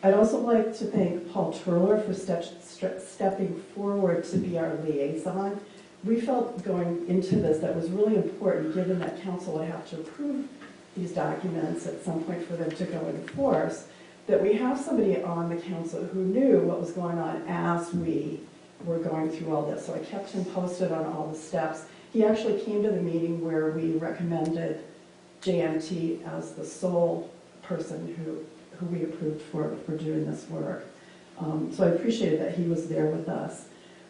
I'd also like to thank Paul Turler for stepping forward to be our liaison. We felt going into this that was really important, given that council would have to approve these documents at some point for them to go into force, that we have somebody on the council who knew what was going on as we were going through all this. So I kept him posted on all the steps. He actually came to the meeting where we recommended JMT as the sole person who we approved for doing this work. So I appreciated that he was there with us.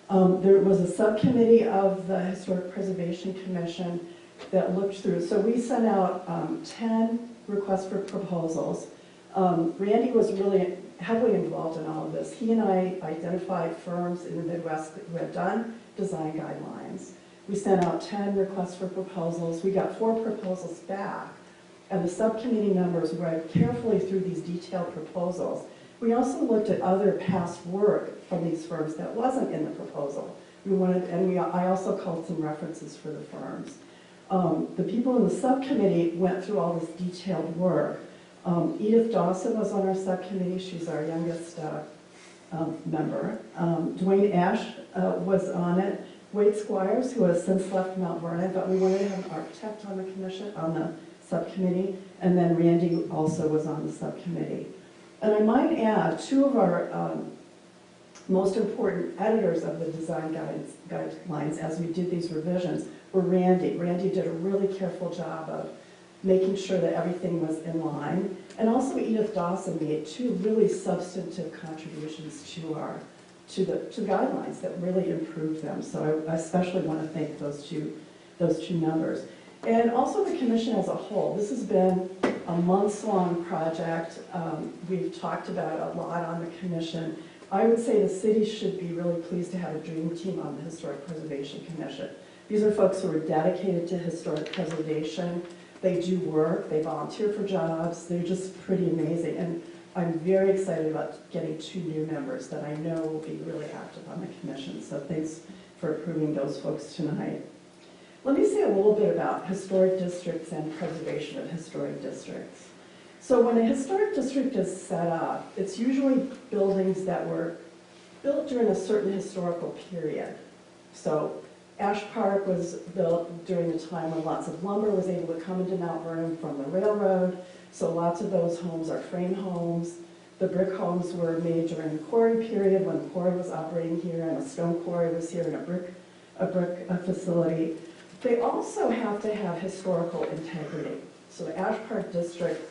There was a subcommittee of the Historic Preservation Commission that looked through. So we sent out 10 requests for proposals. Randy was really heavily involved in all of this. He and I identified firms in the Midwest who had done design guidelines. We sent out 10 requests for proposals. We got 4 proposals back. And the subcommittee members read carefully through these detailed proposals. We also looked at other past work from these firms that wasn't in the proposal. I also called some references for the firms. The people in the subcommittee went through all this detailed work. Edith Dawson was on our subcommittee. She's our youngest member. Dwayne Ash was on it. Wade Squires, who has since left Mount Vernon, but we wanted to have an architect on the commission, on the subcommittee, and then Randy also was on the subcommittee. And I might add, 2 of our most important editors of the design guidelines as we did these revisions were Randy. Randy did a really careful job of making sure that everything was in line. And also Edith Dawson made 2 really substantive contributions to the guidelines that really improved them. So I especially want to thank those two members. And also the commission as a whole. This has been a months-long project. We've talked about it a lot on the commission. I would say the city should be really pleased to have a dream team on the Historic Preservation Commission. These are folks who are dedicated to historic preservation. They do work, they volunteer for jobs, they're just pretty amazing. And I'm very excited about getting 2 new members that I know will be really active on the commission. So thanks for approving those folks tonight. Let me say a little bit about historic districts and preservation of historic districts. So when a historic district is set up, it's usually buildings that were built during a certain historical period. So Ash Park was built during the time when lots of lumber was able to come into Mount Vernon from the railroad. So lots of those homes are frame homes. The brick homes were made during the quarry period when the quarry was operating here and a stone quarry was here and a brick facility. They also have to have historical integrity. So the Ash Park District,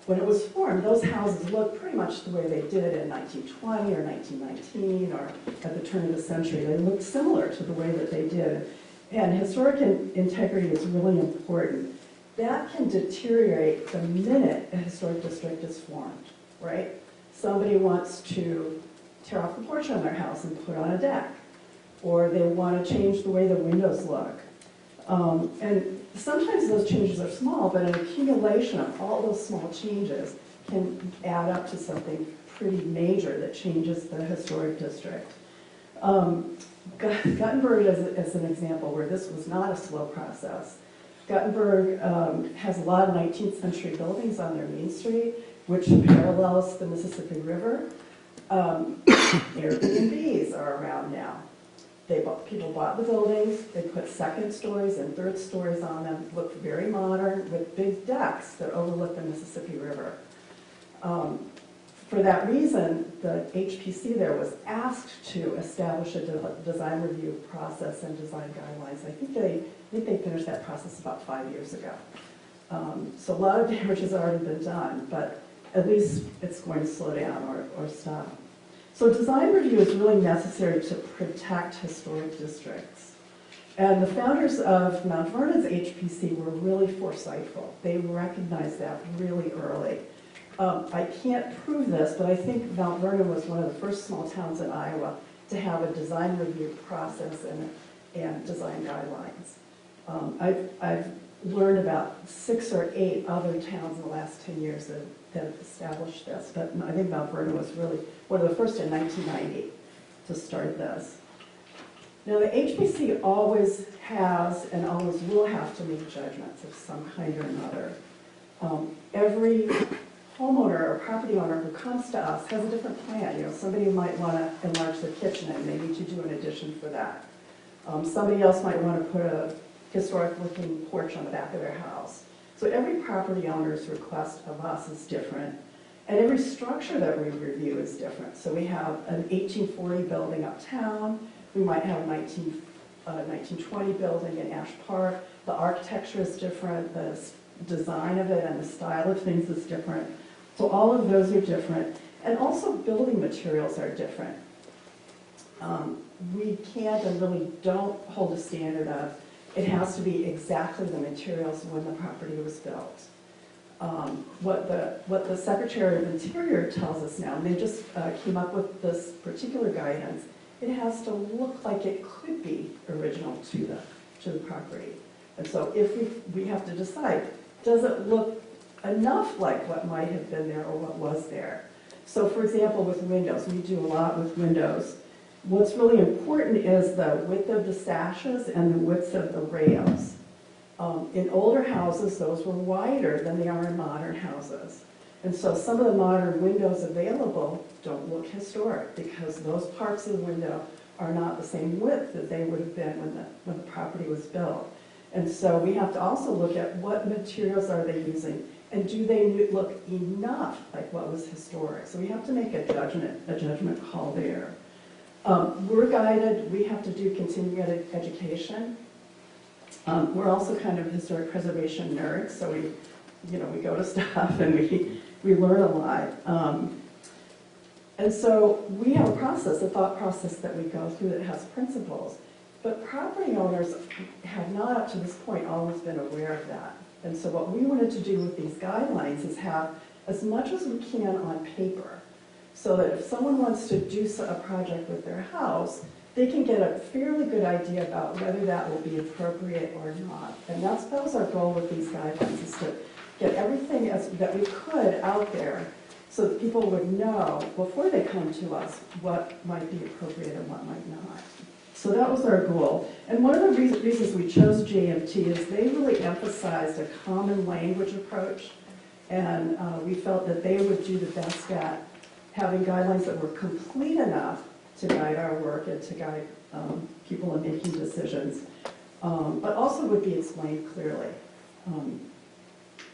when it was formed, those houses looked pretty much the way they did in 1920 or 1919 or at the turn of the century. They looked similar to the way that they did. And historic integrity is really important. That can deteriorate the minute a historic district is formed, right? Somebody wants to tear off the porch on their house and put on a deck, or they want to change the way the windows look. And sometimes those changes are small, but an accumulation of all those small changes can add up to something pretty major that changes the historic district. Guttenberg is an example where this was not a slow process. Guttenberg has a lot of 19th century buildings on their main street, which parallels the Mississippi River. Airbnbs are around now. People bought the buildings, they put second stories and third stories on them, looked very modern, with big decks that overlook the Mississippi River. For that reason, the HPC there was asked to establish a design review process and design guidelines. I think they finished that process about 5 years ago. So a lot of damage has already been done, but at least it's going to slow down or stop. So design review is really necessary to protect historic districts. And the founders of Mount Vernon's HPC were really foresightful. They recognized that really early. I can't prove this, but I think Mount Vernon was one of the first small towns in Iowa to have a design review process and design guidelines. I've learned about 6 or 8 other towns in the last 10 years that have established this, but I think Mount Vernon was really one of the first in 1990 to start this. Now the HPC always has and always will have to make judgments of some kind or another. Every homeowner or property owner who comes to us has a different plan. You know, somebody might want to enlarge their kitchen and they need to do an addition for that. Somebody else might want to put a historic-looking porch on the back of their house. So every property owner's request of us is different, and every structure that we review is different. So we have an 1840 building uptown. We might have a 1920 building in Ash Park. The architecture is different. The design of it and the style of things is different. So all of those are different. And also building materials are different. We can't and really don't hold a standard of it has to be exactly the materials when the property was built. What the Secretary of Interior tells us now, and they just came up with this particular guidance, it has to look like it could be original to the property. And so if we have to decide, does it look enough like what might have been there or what was there? So for example, with windows, we do a lot with windows. What's really important is the width of the sashes and the width of the rails. In older houses, those were wider than they are in modern houses. And so some of the modern windows available don't look historic because those parts of the window are not the same width that they would have been when the property was built. And so we have to also look at what materials are they using and do they look enough like what was historic. So we have to make a judgment call there. We're guided, we have to do continuing education. We're also kind of historic preservation nerds, so we go to stuff and we learn a lot. And so we have a process, a thought process that we go through that has principles. But property owners have not up to this point always been aware of that. And so what we wanted to do with these guidelines is have as much as we can on paper, so that if someone wants to do a project with their house, they can get a fairly good idea about whether that will be appropriate or not. And that was our goal with these guidelines, is to get everything that we could out there so that people would know before they come to us what might be appropriate and what might not. So that was our goal. And one of the reasons we chose JMT is they really emphasized a common language approach, and we felt that they would do the best at having guidelines that were complete enough to guide our work and to guide people in making decisions, but also would be explained clearly.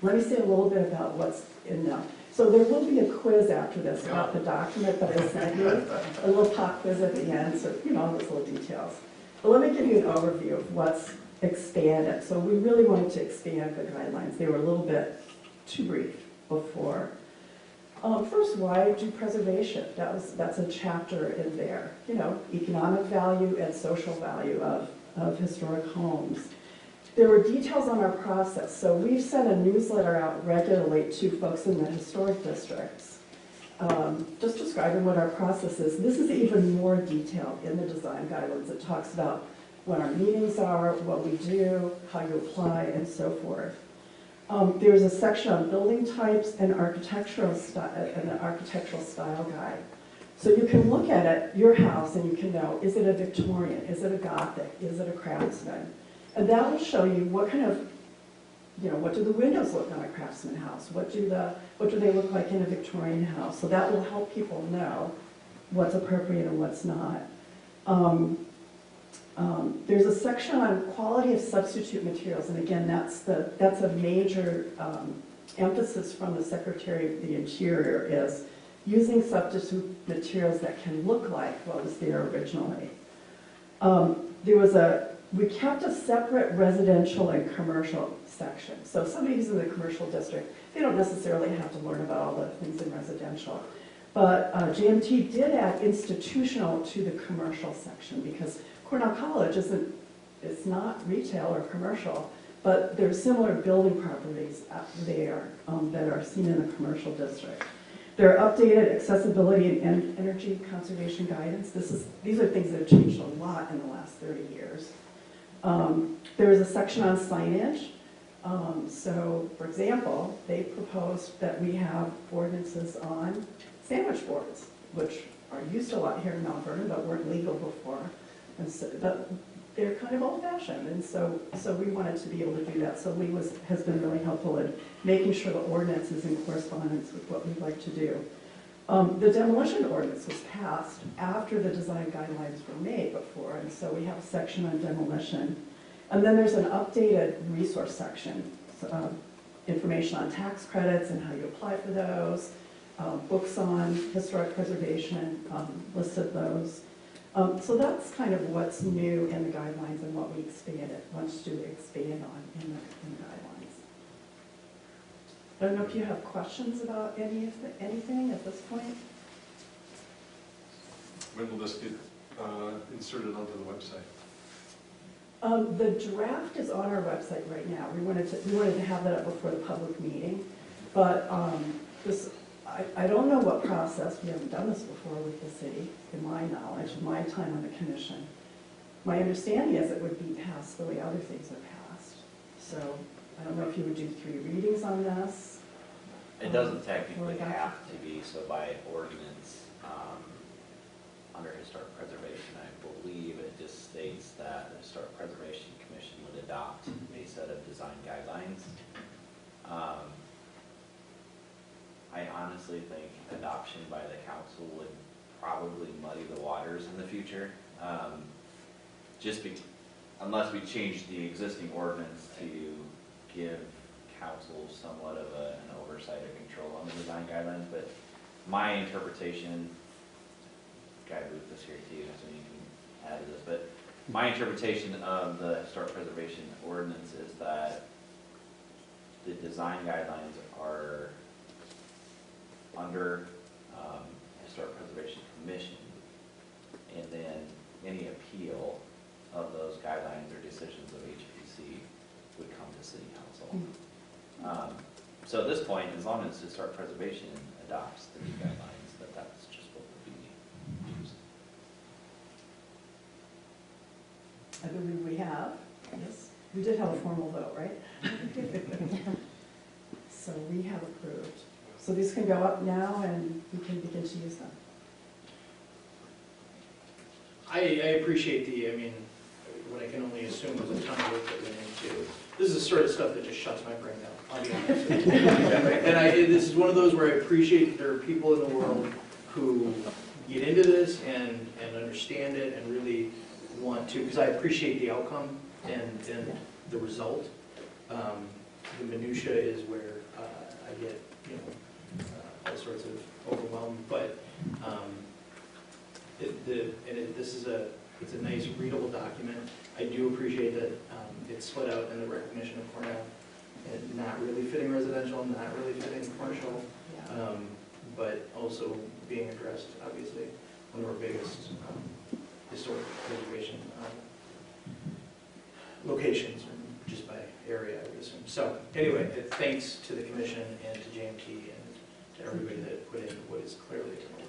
Let me say a little bit about what's in them. So there will be a quiz after this about the document that I sent you, a little pop quiz at the end, so all those little details. But let me give you an overview of what's expanded. So we really wanted to expand the guidelines. They were a little bit too brief before. First, why do preservation? That's a chapter in there. Economic value and social value of historic homes. There were details on our process. So we've sent a newsletter out regularly to folks in the historic districts, just describing what our process is. This is even more detailed in the design guidelines. It talks about when our meetings are, what we do, how you apply, and so forth. There's a section on building types and architectural and an architectural style guide. So you can look at it, your house, and you can know, is it a Victorian? Is it a Gothic? Is it a Craftsman? And that will show you what kind of, what do the windows look on a Craftsman house? What do they look like in a Victorian house? So that will help people know what's appropriate and what's not. There's a section on quality of substitute materials, and again, that's a major emphasis from the Secretary of the Interior, is using substitute materials that can look like what was there originally. We kept a separate residential and commercial section. So if somebody who's in the commercial district, they don't necessarily have to learn about all the things in residential. But JMT did add institutional to the commercial section because Cornell College it's not retail or commercial, but there's similar building properties there that are seen in the commercial district. There are updated accessibility and energy conservation guidance. These are things that have changed a lot in the last 30 years. There is a section on signage. So, for example, they proposed that we have ordinances on sandwich boards, which are used a lot here in Mount Vernon, but weren't legal before. And so they're kind of old-fashioned, and so we wanted to be able to do that. So Lee has been really helpful in making sure the ordinance is in correspondence with what we'd like to do. The demolition ordinance was passed after the design guidelines were made before, and so we have a section on demolition. And then there's an updated resource section, information on tax credits and how you apply for those, books on historic preservation, listed those. So that's kind of what's new in the guidelines and what we want to expand on in the guidelines. I don't know if you have questions about anything at this point. When will this get inserted onto the website? The draft is on our website right now. We wanted to have that up before the public meeting, but I don't know what process. We haven't done this before with the city, in my knowledge, in my time on the commission. My understanding is it would be passed the way other things are passed. So I don't know if you would do 3 readings on this. It doesn't technically have to be, so by ordinance, under historic preservation, I believe it just states that the Historic Preservation Commission would adopt a set of design guidelines. I honestly think adoption by the council would probably muddy the waters in the future. Unless we change the existing ordinance to give council somewhat of an oversight or control on the design guidelines, but my interpretation, Guy Booth is here too, so you can add to this, but my interpretation of the historic preservation ordinance is that the design guidelines are under Historic Preservation Commission, and then any appeal of those guidelines or decisions of HPC would come to City Council. So at this point, as long as Historic Preservation adopts the new guidelines, that's just what would be used. I believe we have. Yes, we did have a formal vote, right? So we have approved. So these can go up now and we can begin to use them. I appreciate what I can only assume was a ton of work that went into. This is the sort of stuff that just shuts my brain down, I'll be honest with you. And this is one of those where I appreciate that there are people in the world who get into this and understand it and really want to, because I appreciate the outcome and the result. The minutia is where I get, all sorts of overwhelmed, but it's a nice readable document. I do appreciate that it's split out in the recognition of Cornell and not really fitting residential, not really fitting commercial, but also being addressed, obviously, one of our biggest historic preservation locations, just by area, I would assume. So anyway, thanks to the commission and to JMT and to everybody that put in what is clearly a ton of work.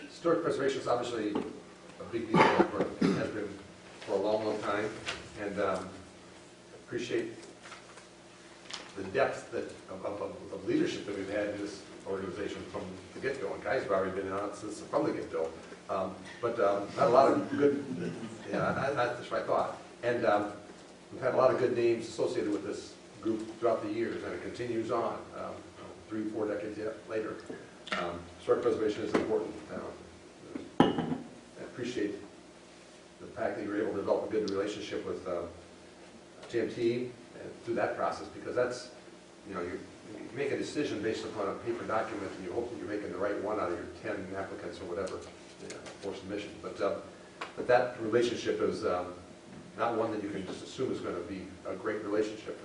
Historic preservation is obviously a big deal, or it has been for a long, long time, and appreciate the depth of leadership that we've had in this organization from the get-go. And guys have already been on it since from the get-go, but had a lot of good. Yeah, that's what I thought. And we've had a lot of good names associated with this group throughout the years, and it continues on 3 or 4 decades later. Historic preservation is important. I appreciate the fact that you were able to develop a good relationship with JMT and through that process, because that's, you make a decision based upon a paper document, and you hope that you're making the right one out of your 10 applicants or whatever for submission. But that relationship is not one that you can just assume is going to be a great relationship.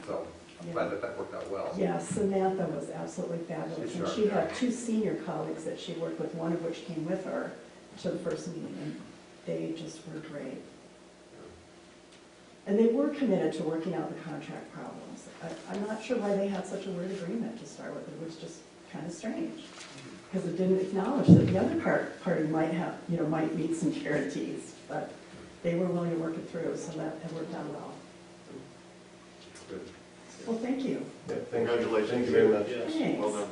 So I'm glad that worked out well. Yeah, Samantha was absolutely fabulous. And she had 2 senior colleagues that she worked with, one of which came with her to the first meeting, and they just were great. And they were committed to working out the contract problems. I'm not sure why they had such a weird agreement to start with. It was just kind of strange, because it didn't acknowledge that the other party might have, might meet some guarantees, but they were willing to work it through, so that it worked out well. Good. Well, thank you. Yeah, congratulations. Thank you very much. Yes. Thanks. Well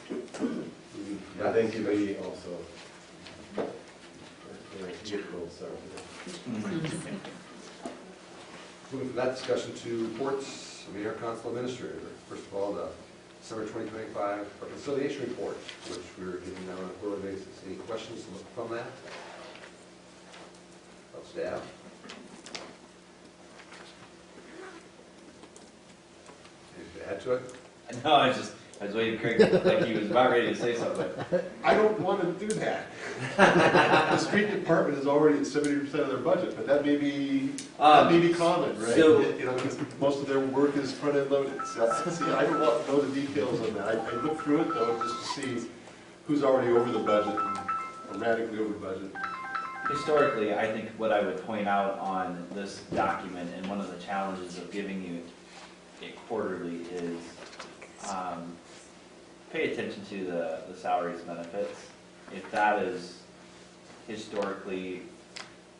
done. I thank you, Lee, also. hour today. Moving from that discussion to reports, Mayor, Council, Administrator. First of all, the December 2025 reconciliation report, which we're giving out on a quarterly basis. Any questions from that? Of staff? Anything to add to it? No, I was waiting, Craig, like he was about ready to say something. I don't want to do that. The street department is already at 70% of their budget, but that may be common, right? So- You know, because most of their work is front-end loaded. So, see, I don't want to know the details on that. I look through it though, just to see who's already over the budget, and radically over budget. Historically, I think what I would point out on this document, and one of the challenges of giving you it quarterly, is pay attention to the salaries and benefits. If that is historically,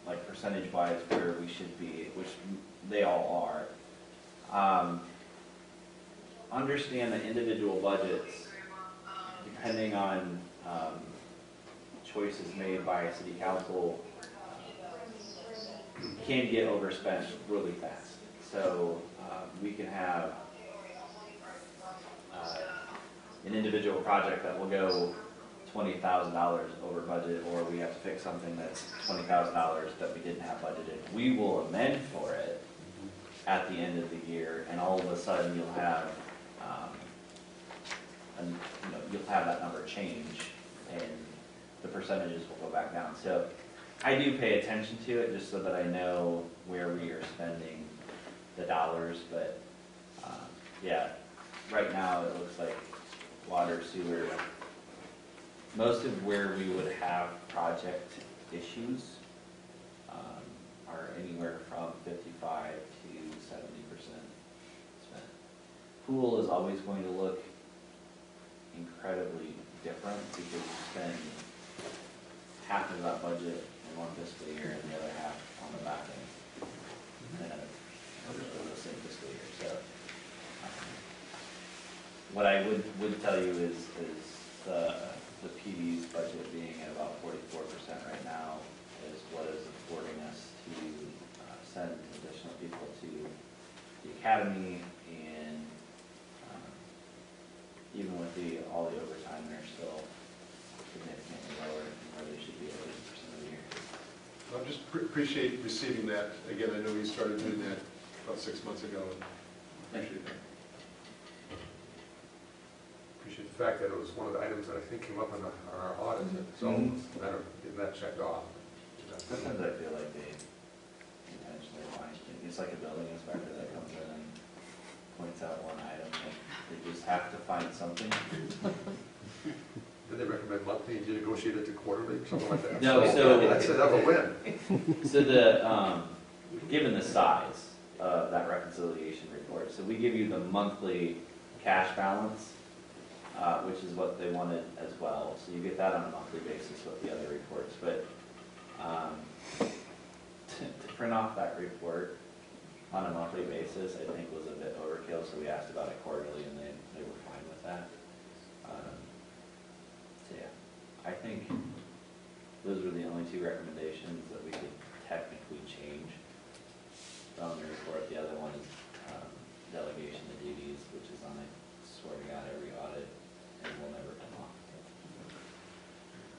like percentage-wise, where we should be, which they all are, understand that individual budgets, depending on choices made by a city council, can get overspent really fast. So we can have an individual project that will go $20,000 over budget, or we have to fix something that's $20,000 that we didn't have budgeted. We will amend for it at the end of the year, and all of a sudden you'll have, you'll have that number change, and the percentages will go back down. So I do pay attention to it just so that I know where we are spending the dollars. But yeah, right now it looks like water, sewer, most of where we would have project issues are anywhere from 55 to 70% spent. Pool is always going to look incredibly different because you spend half of that budget in one fiscal year and the other half on the back end. The same fiscal year. So what I would tell you is the PD's budget being at about 44% right now is what is affording us to send additional people to the academy, and even with all the overtime, they're still significantly lower than where they should be at 80% of the year. I just appreciate receiving that. Again, I know we started doing that about 6 months ago, and appreciate that. Appreciate the fact that it was one of the items that I think came up on our audit, so it's a matter of getting that checked off. Sometimes I feel like they intentionally find things. It's like a building inspector that comes in and points out one item, and they just have to find something. Did they recommend monthly and you negotiate it to quarterly or something like that? No, so- That's a win. So given the size of that reconciliation report, so we give you the monthly cash balance, which is what they wanted as well. So you get that on a monthly basis with the other reports. But to print off that report on a monthly basis, I think was a bit overkill. So we asked about it quarterly, and they were fine with that. So yeah, I think those were the only two recommendations that we could technically change from the report. The other one is delegation of duties, which is on, I swear to God, every audit, and will never come off.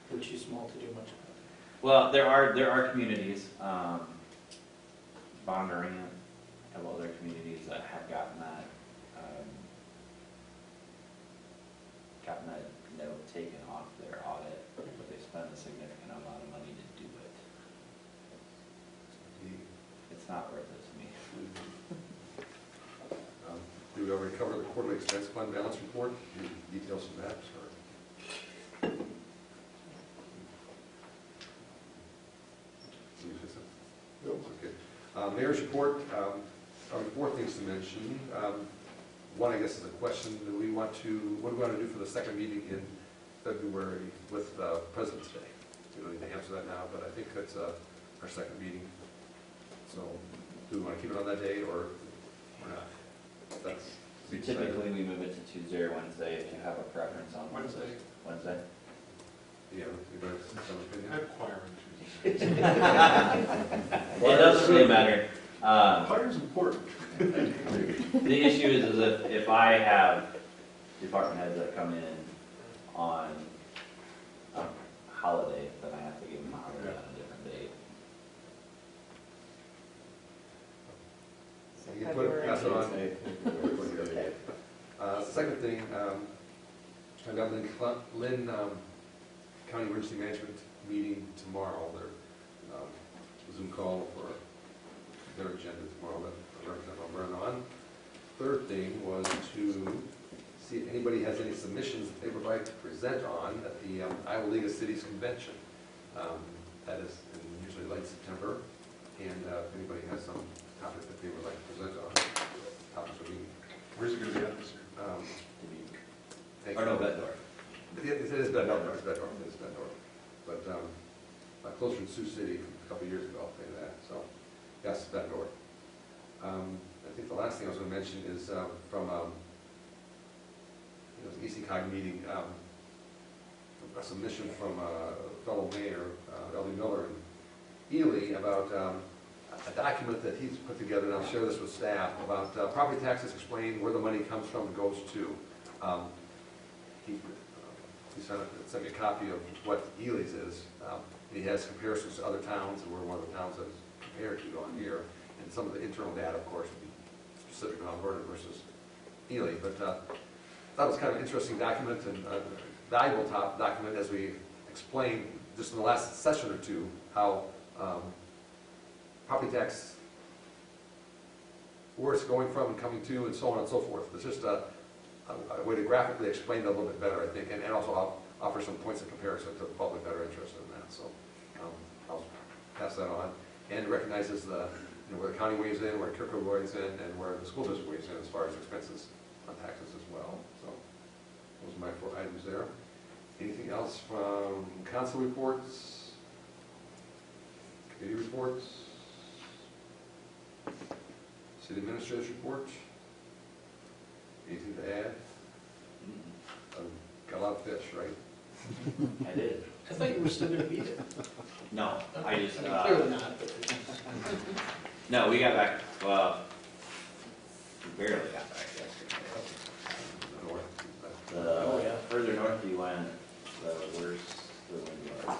We're too small to do much about it. Well, there are communities, Bondurant, a couple other communities that have gotten that note taken off their audit, but they spend a significant amount of money to do it. It's not worth it to me. Do we already cover the quarterly expense fund balance report? Any details from that? Or? Okay. Mayor's report. Probably 4 things to mention. One, I guess, is a question: what do we want to do for the second meeting in February with President's Day? We don't need to answer that now, but I think that's our second meeting. So, do we want to keep it on that day or not? That's Typically, we move it to Tuesday or Wednesday if you have a preference on Wednesday. Wednesday? Yeah, anybody have some I opinion? have choir on Tuesday. It doesn't really matter. Choir's important. The issue is if I have department heads that come in on a holiday, then I have to give them a holiday on a different date. You can put it, pass it on. Second thing, I've got Lynn County Emergency Management meeting tomorrow. Their Zoom call for their agenda tomorrow that Representative Vernon. Third thing was to see if anybody has any submissions that they would like to present on at the Iowa League of Cities Convention. That is in usually late September. And if anybody has some topic that they would like to present on, topics would be. Where's it going to be at this year? Thank Or you. no, Bettendorf. It is Bednar, it's Bednar. But closer to Sioux City a couple of years ago, I'll tell you that. So, yes, Bednar. I think the last thing I was going to mention is from the ECOG meeting, a submission from a fellow mayor, L.D. Miller in Ely, about a document that he's put together, and I'll share this with staff, about property taxes explaining where the money comes from and goes to. He sent me a copy of what Ely's is. He has comparisons to other towns, and we're one of the towns that's compared to on here. And some of the internal data, of course, would be specific on Vernon versus Ely. But that was kind of an interesting document and a valuable document as we explained just in the last session or two how property tax, where it's going from and coming to, and so on and so forth. It's just a way to graphically explain it a little bit better, I think, and also I'll offer some points of comparison to the public that are interested in that. So I'll pass that on. And it recognizes the, where the county weighs in, where Kirkwood weighs in, and where the school district weighs in as far as expenses on taxes as well. So those are my 4 items there. Anything else from council reports, committee reports, city administrator's report? Anything to add? Got a lot of fish, right? I did. I thought you were still going to be there. No, I just, Clearly not, but. no, we got back, well, we barely got back yesterday. Oh, yeah. The further north you went, the worse the wind was.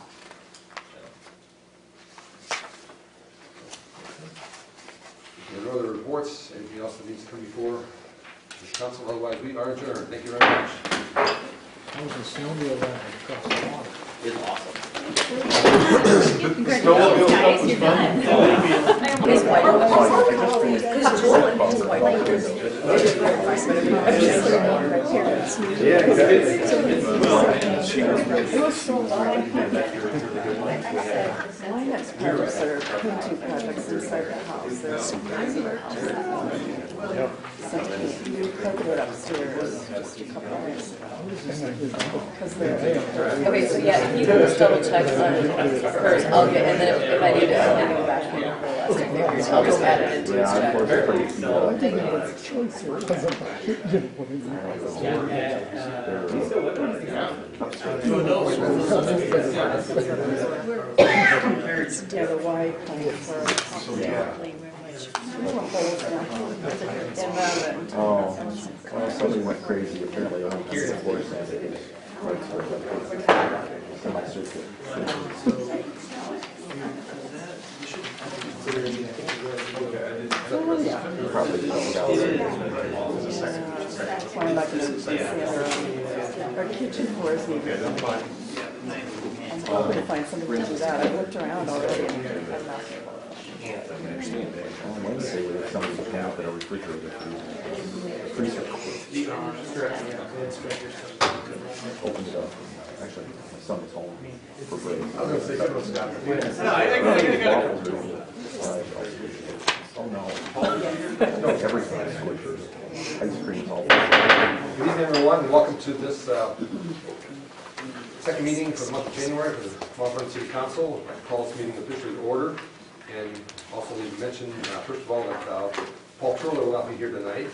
If there are no other reports, anything else that needs to come before the council, otherwise we are adjourned. Thank you very much. That was a snowmobile ride across the water. It's awesome. Congratulations, guys, you're done. His wife, his Joel and his wife. It was so long. My next projects are painting projects inside the house. There's so we covered it upstairs just a couple of days ago. Because they're. Okay, so yeah, if you can just double check on hers, I'll get, and then if I need to, I'll go back here for elastic figures, I'll just add it into his check. I think it was a choice here because of Yeah, the white kind of fur. There were holes down in the Well, something went crazy apparently on the force and semi-circuit. Probably don't That's why I'm not going to see our kitchen floors need to be. I'm hoping to find somebody to do that. I looked around already and have nothing. On Wednesday, we had somebody come out at a refrigerator freezer. Opened it up. Actually, my son was home for break. I was going to say, good one, Scott. Oh no. Everything is squishes. Ice cream's all. Good evening, everyone, and welcome to this second meeting for the month of January for the Vernon City Council. I call this meeting officially to order, and also need to mention, first of all, that Paul Turler will not be here tonight.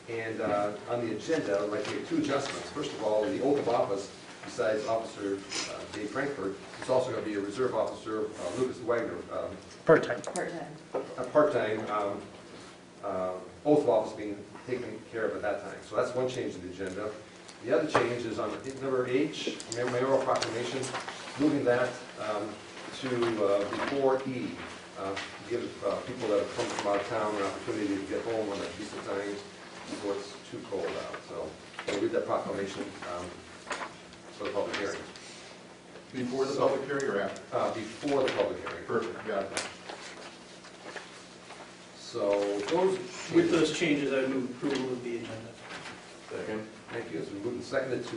And on the agenda, I'd like to make 2 adjustments. First of all, the oath of office, besides Officer Dave Frankfurt, there's also going to be a reserve officer, Lucas Wagner, Part-time. Part-time. a part-time oath of office being taken care of at that time. So that's one change in the agenda. The other change is on number H, mayoral proclamation, moving that to before E, to give people that have come from out of town an opportunity to get home on a decent time before it's too cold out. So we'll read that proclamation for the public hearing. Before the public hearing or after? Before the public hearing. Perfect, got it. So those With those changes, I move approval of the agenda. Second. Thank you. It's been moved and seconded to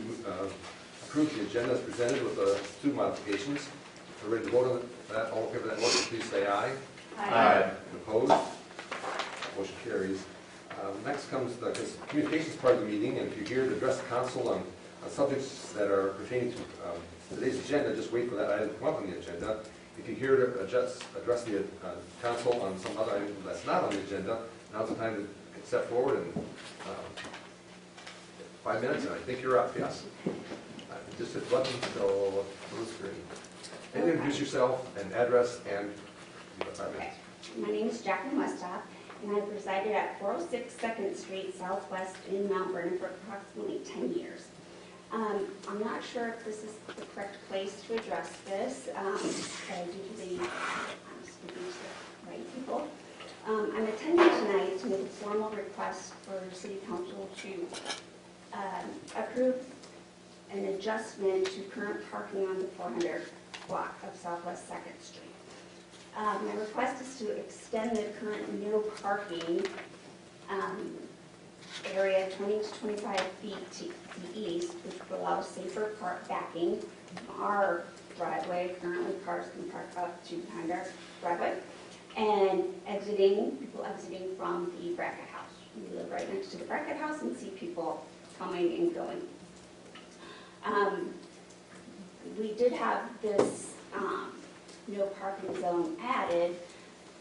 approve the agenda as presented with the two modifications. We're ready to vote on that. All in favor of that motion, please say aye. Aye. Opposed? Motion carries. Next comes the communications part of the meeting, and if you're here to address the council on subjects that are pertaining to today's agenda, just wait for that item to come up on the agenda. If you're here to address the council on some other item that's not on the agenda, now's the time to step forward and 5 minutes, and I think you're up, yes. Just hit the button until the screen. And introduce yourself and address, and you've got 5 minutes. My name is Jacqueline Westhoff, and I've resided at 406 2nd Street Southwest in Mount Vernon for approximately 10 years. I'm not sure if this is the correct place to address this, due to the, I'm speaking to the right people. I'm attending tonight to make a formal request for City Council to approve an adjustment to current parking on the 400 block of Southwest 2nd Street. My request is to extend the current no parking area 20 to 25 feet to the east, which will allow safer backing from our driveway. Currently, cars can park up to behind our driveway, and people exiting from the bracket house. We live right next to the bracket house and see people coming and going. We did have this no parking zone added,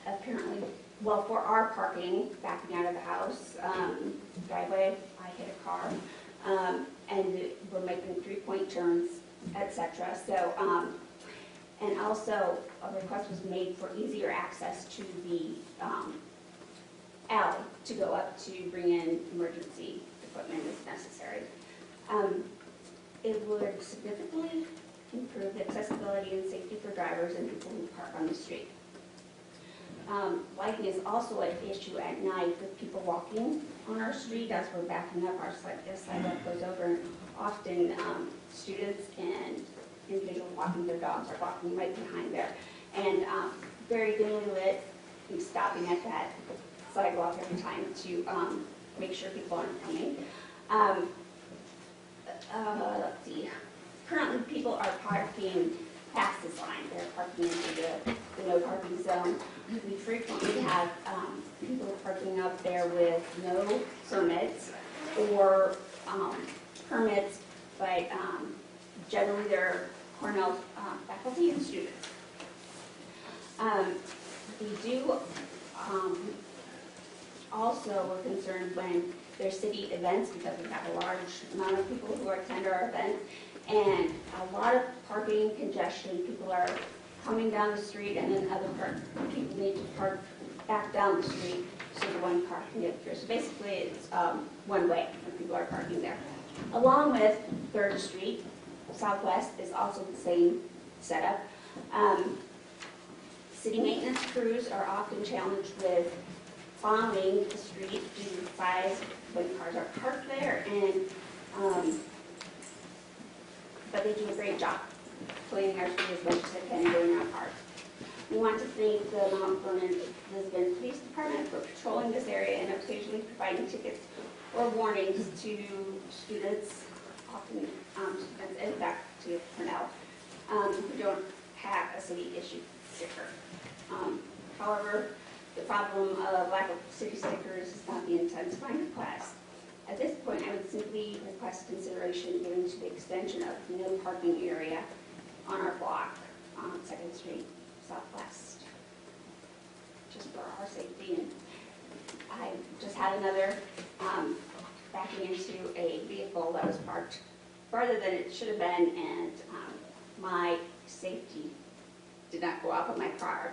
apparently, well, for our parking, backing out of the house, driveway, I hit a car, and we're making 3-point turns, etc. So, and also a request was made for easier access to the alley to go up to bring in emergency equipment as necessary. It would significantly improve the accessibility and safety for drivers and people who park on the street. Lighting is also an issue at night with people walking on our street as we're backing up. Our sidewalk goes over, and often students and individuals walking their dogs are walking right behind there. And very dimly lit, and stopping at that sidewalk every time to make sure people aren't coming. Let's see. Currently, people are parking past this line. They're parking into the no parking zone. We frequently have people parking up there with no permits or permits, but generally they're Cornell faculty and students. We do also, we're concerned when there's city events, because we have a large amount of people who attend our events, and a lot of parking congestion. People are coming down the street, and then other people need to park back down the street so the one car can get through. So basically, it's one way when people are parking there. Along with 3rd Street, Southwest is also the same setup. City maintenance crews are often challenged with plowing the street due to the size when cars are parked there, and but they do a great job cleaning our street as much as they can during our park. We want to thank the Mount Vernon-Lisbon Police Department for patrolling this area and occasionally providing tickets or warnings to students, often students, in fact, to Cornell, who don't have a city-issued sticker. However, the problem of lack of city stickers is not the intensifying request. At this point, I would simply request consideration given to the extension of the no parking area on our block on 2nd Street Southwest, just for our safety. And I just had another backing into a vehicle that was parked farther than it should have been, and my safety did not go off of my car,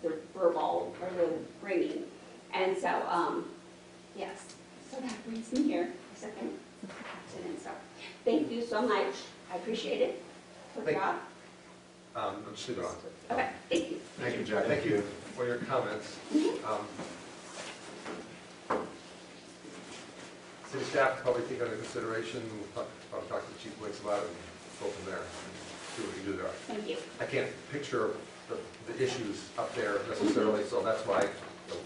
the verbal or the ringing. And so, yes, so that brings me here, second accident. So thank you so much. I appreciate it. Good job. Just leave it on. Okay, thank you. Thank you, Jack. Thank you for your comments. City staff probably take under consideration, we'll probably talk to the chief police about it and go from there, see what we can do there. Thank you. I can't picture the issues up there necessarily, so that's why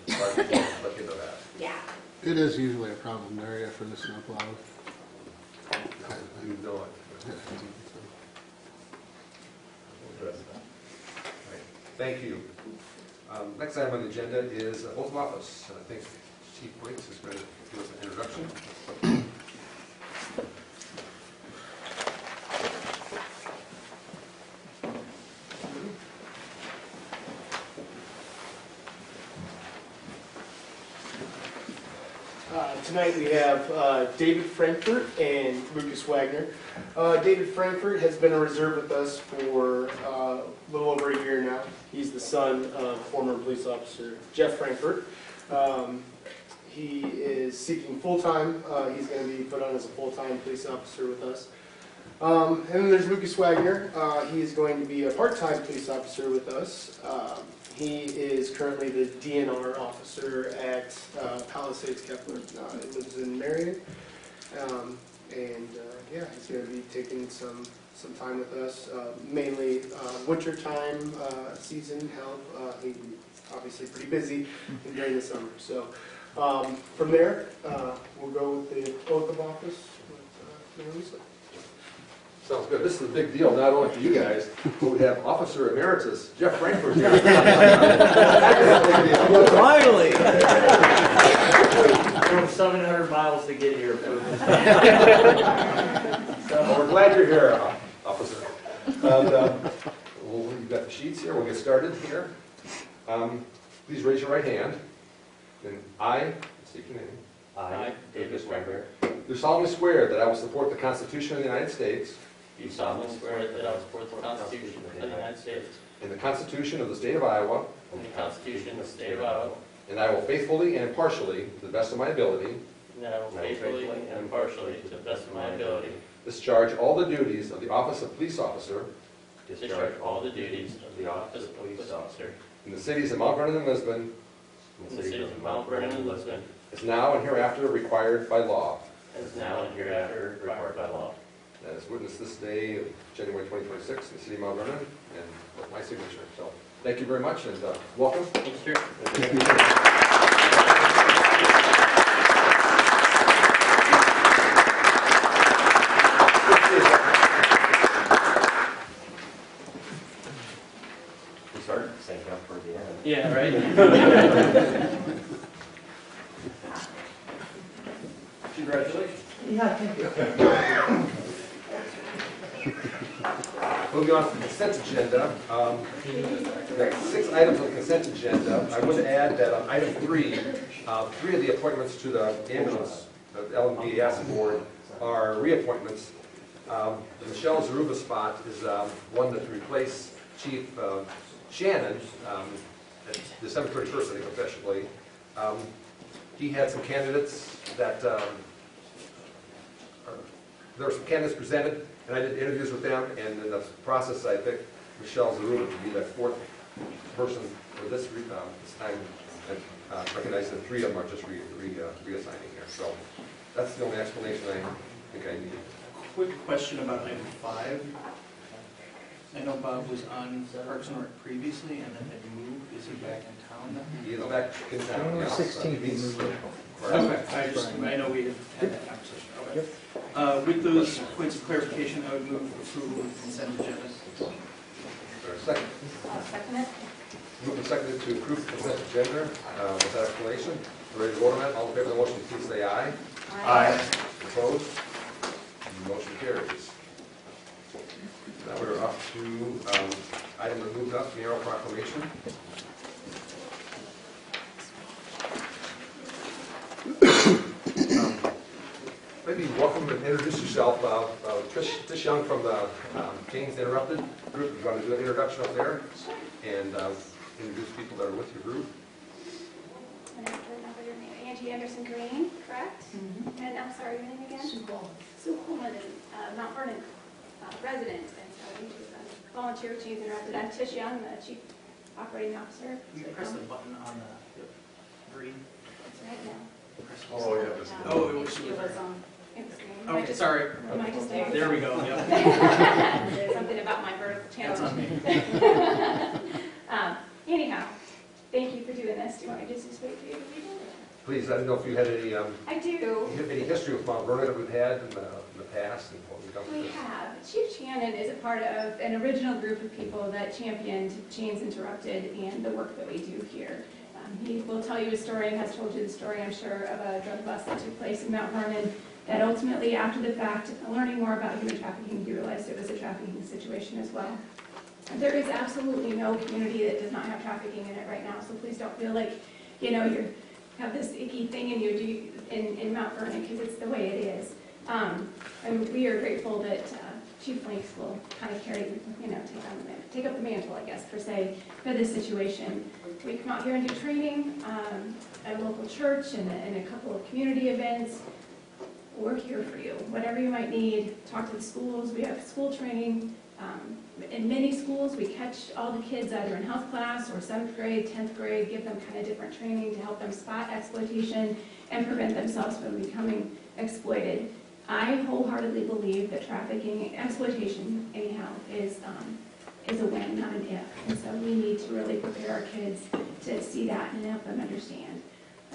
I look into that. Yeah. It is usually a problem area for the snowplow. You know it. Right. Thank you. Next item on the agenda is oath of office, and I think Chief Waits is going to give us an introduction. Tonight we have David Frankfurt and Lucas Wagner. David Frankfurt has been a reserve with us for a little over a year now. He's the son of former police officer Jeff Frankfurt. He is seeking full-time. He's going to be put on as a full-time police officer with us. And then there's Lucas Wagner. He is going to be a part-time police officer with us. He is currently the DNR officer at Palisades Kepler. He lives in Marion. Yeah, he's going to be taking some time with us, mainly winter time season help. He's obviously pretty busy during the summer. So from there, we'll go with the oath of office with Mayor Lisa. Sounds good. This is a big deal, not only for you guys, but we have Officer Emeritus Jeff Frankfurt here. Finally! Drove 700 miles to get here. Well, we're glad you're here, Officer. And, you've got the sheets here. We'll get started here. Please raise your right hand. And I, state your name. I, David Wagner, Do solemnly swear that I will support the Constitution of the United States do solemnly swear that I will support the Constitution of the United States and the Constitution of the State of Iowa, and the Constitution of the State of Iowa, and I will faithfully and impartially, to the best of my ability, and I will faithfully and impartially, to the best of my ability, discharge all the duties of the office of police officer discharge all the duties of the office of police officer in the cities of Mount Vernon and Lisbon, in the cities of Mount Vernon and Lisbon, as now and hereafter required by law. as now and hereafter required by law. That is witnessed this day of January 2026 in the city of Mount Vernon, and with my signature. So thank you very much, and welcome. Thank you, sir. We started saying up for the end. Yeah, right? Congratulations. Yeah, thank you. Moving on to the consent agenda. We've got 6 items on the consent agenda. I would add that on item 3, 3 of the appointments to the ambulance, the LMBAS board, are reappointments. Michelle Zaruba's spot is one to replace Chief Shannon at December 31st, I think, officially. He had some candidates that, there were some candidates presented, and I did interviews with them, and in the process I picked Michelle Zaruba to be that 4th person for this time. I recognize that 3 of them are just reassigning here. So that's the only explanation I think I need. Quick question about item 5. I know Bob was on Parks and Rec previously and then had moved. Is he back in town now? He is back in town. January yes. 16th, he moved in. Okay, I know we had that conversation. Okay. With those points of clarification, I would move approval of the consent agenda. Second. Second it. Moved and seconded to approve the consent agenda with that explanation. Ready to vote on that? All in favor of the motion, please say aye. Aye. Opposed? The motion carries. Now we're up to item that moved up, mayoral proclamation. maybe welcome and introduce yourself. Trish Young from the James Interrupted group. You're going to do an introduction up there and introduce people that are with your group. And I have to remember your name. Angie Anderson Green, correct? And I'm sorry, your name again? Sue Coleman is Mount Vernon resident, and so Angie's a volunteer with James Interrupted. I'm Tish Young, the Chief Operating Officer. You can press the button on the green. It's right now. Oh, yeah. Oh, it was. It was on the screen. Okay, sorry. Am I just There we go, yep. There's something about my vertical channel. That's on me. Anyhow, thank you for doing this. Do you want me to just wait for you to read it? Please, I don't know if you had any, I do. any history with Mount Vernon that we've had in the past and what we've done with We this. have. Chief Shannon is a part of an original group of people that championed James Interrupted and the work that we do here. He will tell you a story, and has told you the story, I'm sure, of a drug bust that took place in Mount Vernon that ultimately, after the fact, learning more about human trafficking, he realized it was a trafficking situation as well. There is absolutely no community that does not have trafficking in it right now, so please don't feel like, you know, you have this icky thing in you in Mount Vernon, because it's the way it is. And we are grateful that Chief Links will kind of carry, you know, take up the mantle, I guess, per se, for this situation. We come out here and do training at a local church and a couple of community events. We're here for you. Whatever you might need, talk to the schools. We have school training. In many schools, we catch all the kids either in health class or 7th grade, 10th grade, give them kind of different training to help them spot exploitation and prevent themselves from becoming exploited. I wholeheartedly believe that trafficking, exploitation anyhow, is a when, not an if. And so we need to really prepare our kids to see that and help them understand.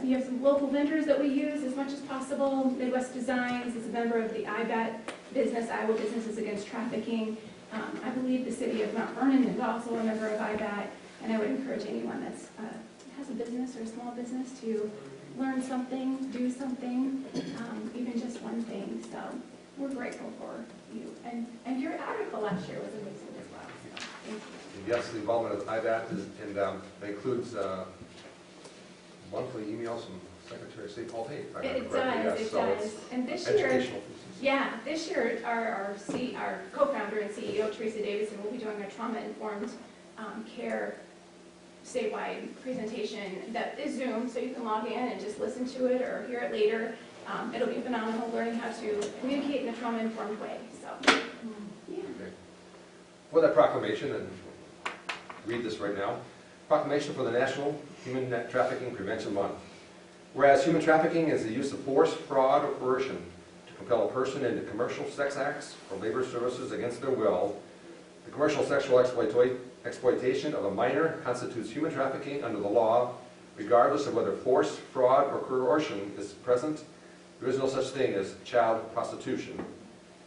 You have some local vendors that we use as much as possible. Midwest Designs is a member of the IBAT business, Iowa Businesses Against Trafficking. I believe the city of Mount Vernon is also a member of IBAT, and I would encourage anyone that has a business or a small business to learn something, do something, even just one thing. So we're grateful for you. And your article last year was amazing as well. So thank you. And yes, the involvement of IBAT and that includes monthly emails from Secretary of State Paul Hay. It does. And this year, this year our co-founder and CEO, Teresa Davison, will be doing a trauma-informed care statewide presentation that is Zoom, so you can log in and just listen to it or hear it later. It'll be phenomenal, learning how to communicate in a trauma-informed way. So, yeah. Okay. For that proclamation, and read this right now, proclamation for the National Human Trafficking Prevention Month. Whereas human trafficking is the use of force, fraud, or coercion to compel a person into commercial sex acts or labor services against their will, the commercial sexual exploitation of a minor constitutes human trafficking under the law, regardless of whether force, fraud, or coercion is present. There is no such thing as child prostitution.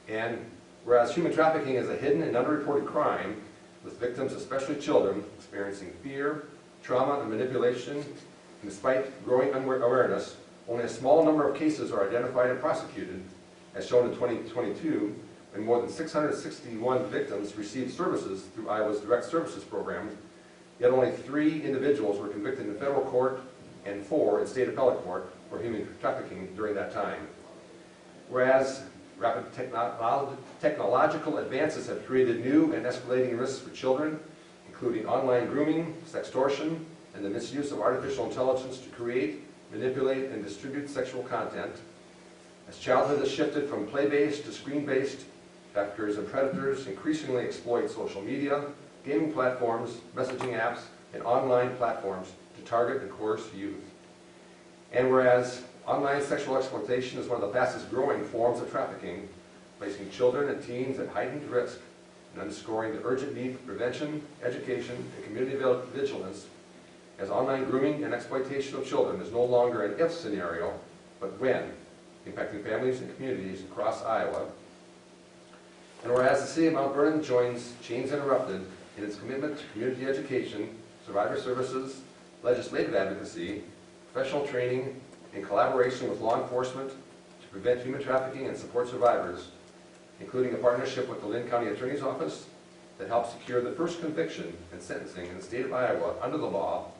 And whereas human trafficking is a hidden and underreported crime, with victims, especially children, experiencing fear, trauma, and manipulation, and despite growing awareness, only a small number of cases are identified and prosecuted, as shown in 2022, when more than 661 victims received services through Iowa's Direct Services Program, yet only 3 individuals were convicted in federal court and 4 in state appellate court for human trafficking during that time. Whereas rapid technological advances have created new and escalating risks for children, including online grooming, sextortion, and the misuse of artificial intelligence to create, manipulate, and distribute sexual content. As childhood has shifted from play-based to screen-based, traffickers and predators increasingly exploit social media, gaming platforms, messaging apps, and online platforms to target and coerce youth. And whereas online sexual exploitation is one of the fastest growing forms of trafficking, placing children and teens at heightened risk and underscoring the urgent need for prevention, education, and community vigilance, as online grooming and exploitation of children is no longer an if scenario, but when, impacting families and communities across Iowa. And whereas the city of Mount Vernon joins Chains Interrupted in its commitment to community education, survivor services, legislative advocacy, professional training, and collaboration with law enforcement to prevent human trafficking and support survivors, including a partnership with the Lynn County Attorney's Office that helps secure the first conviction and sentencing in the state of Iowa under the law,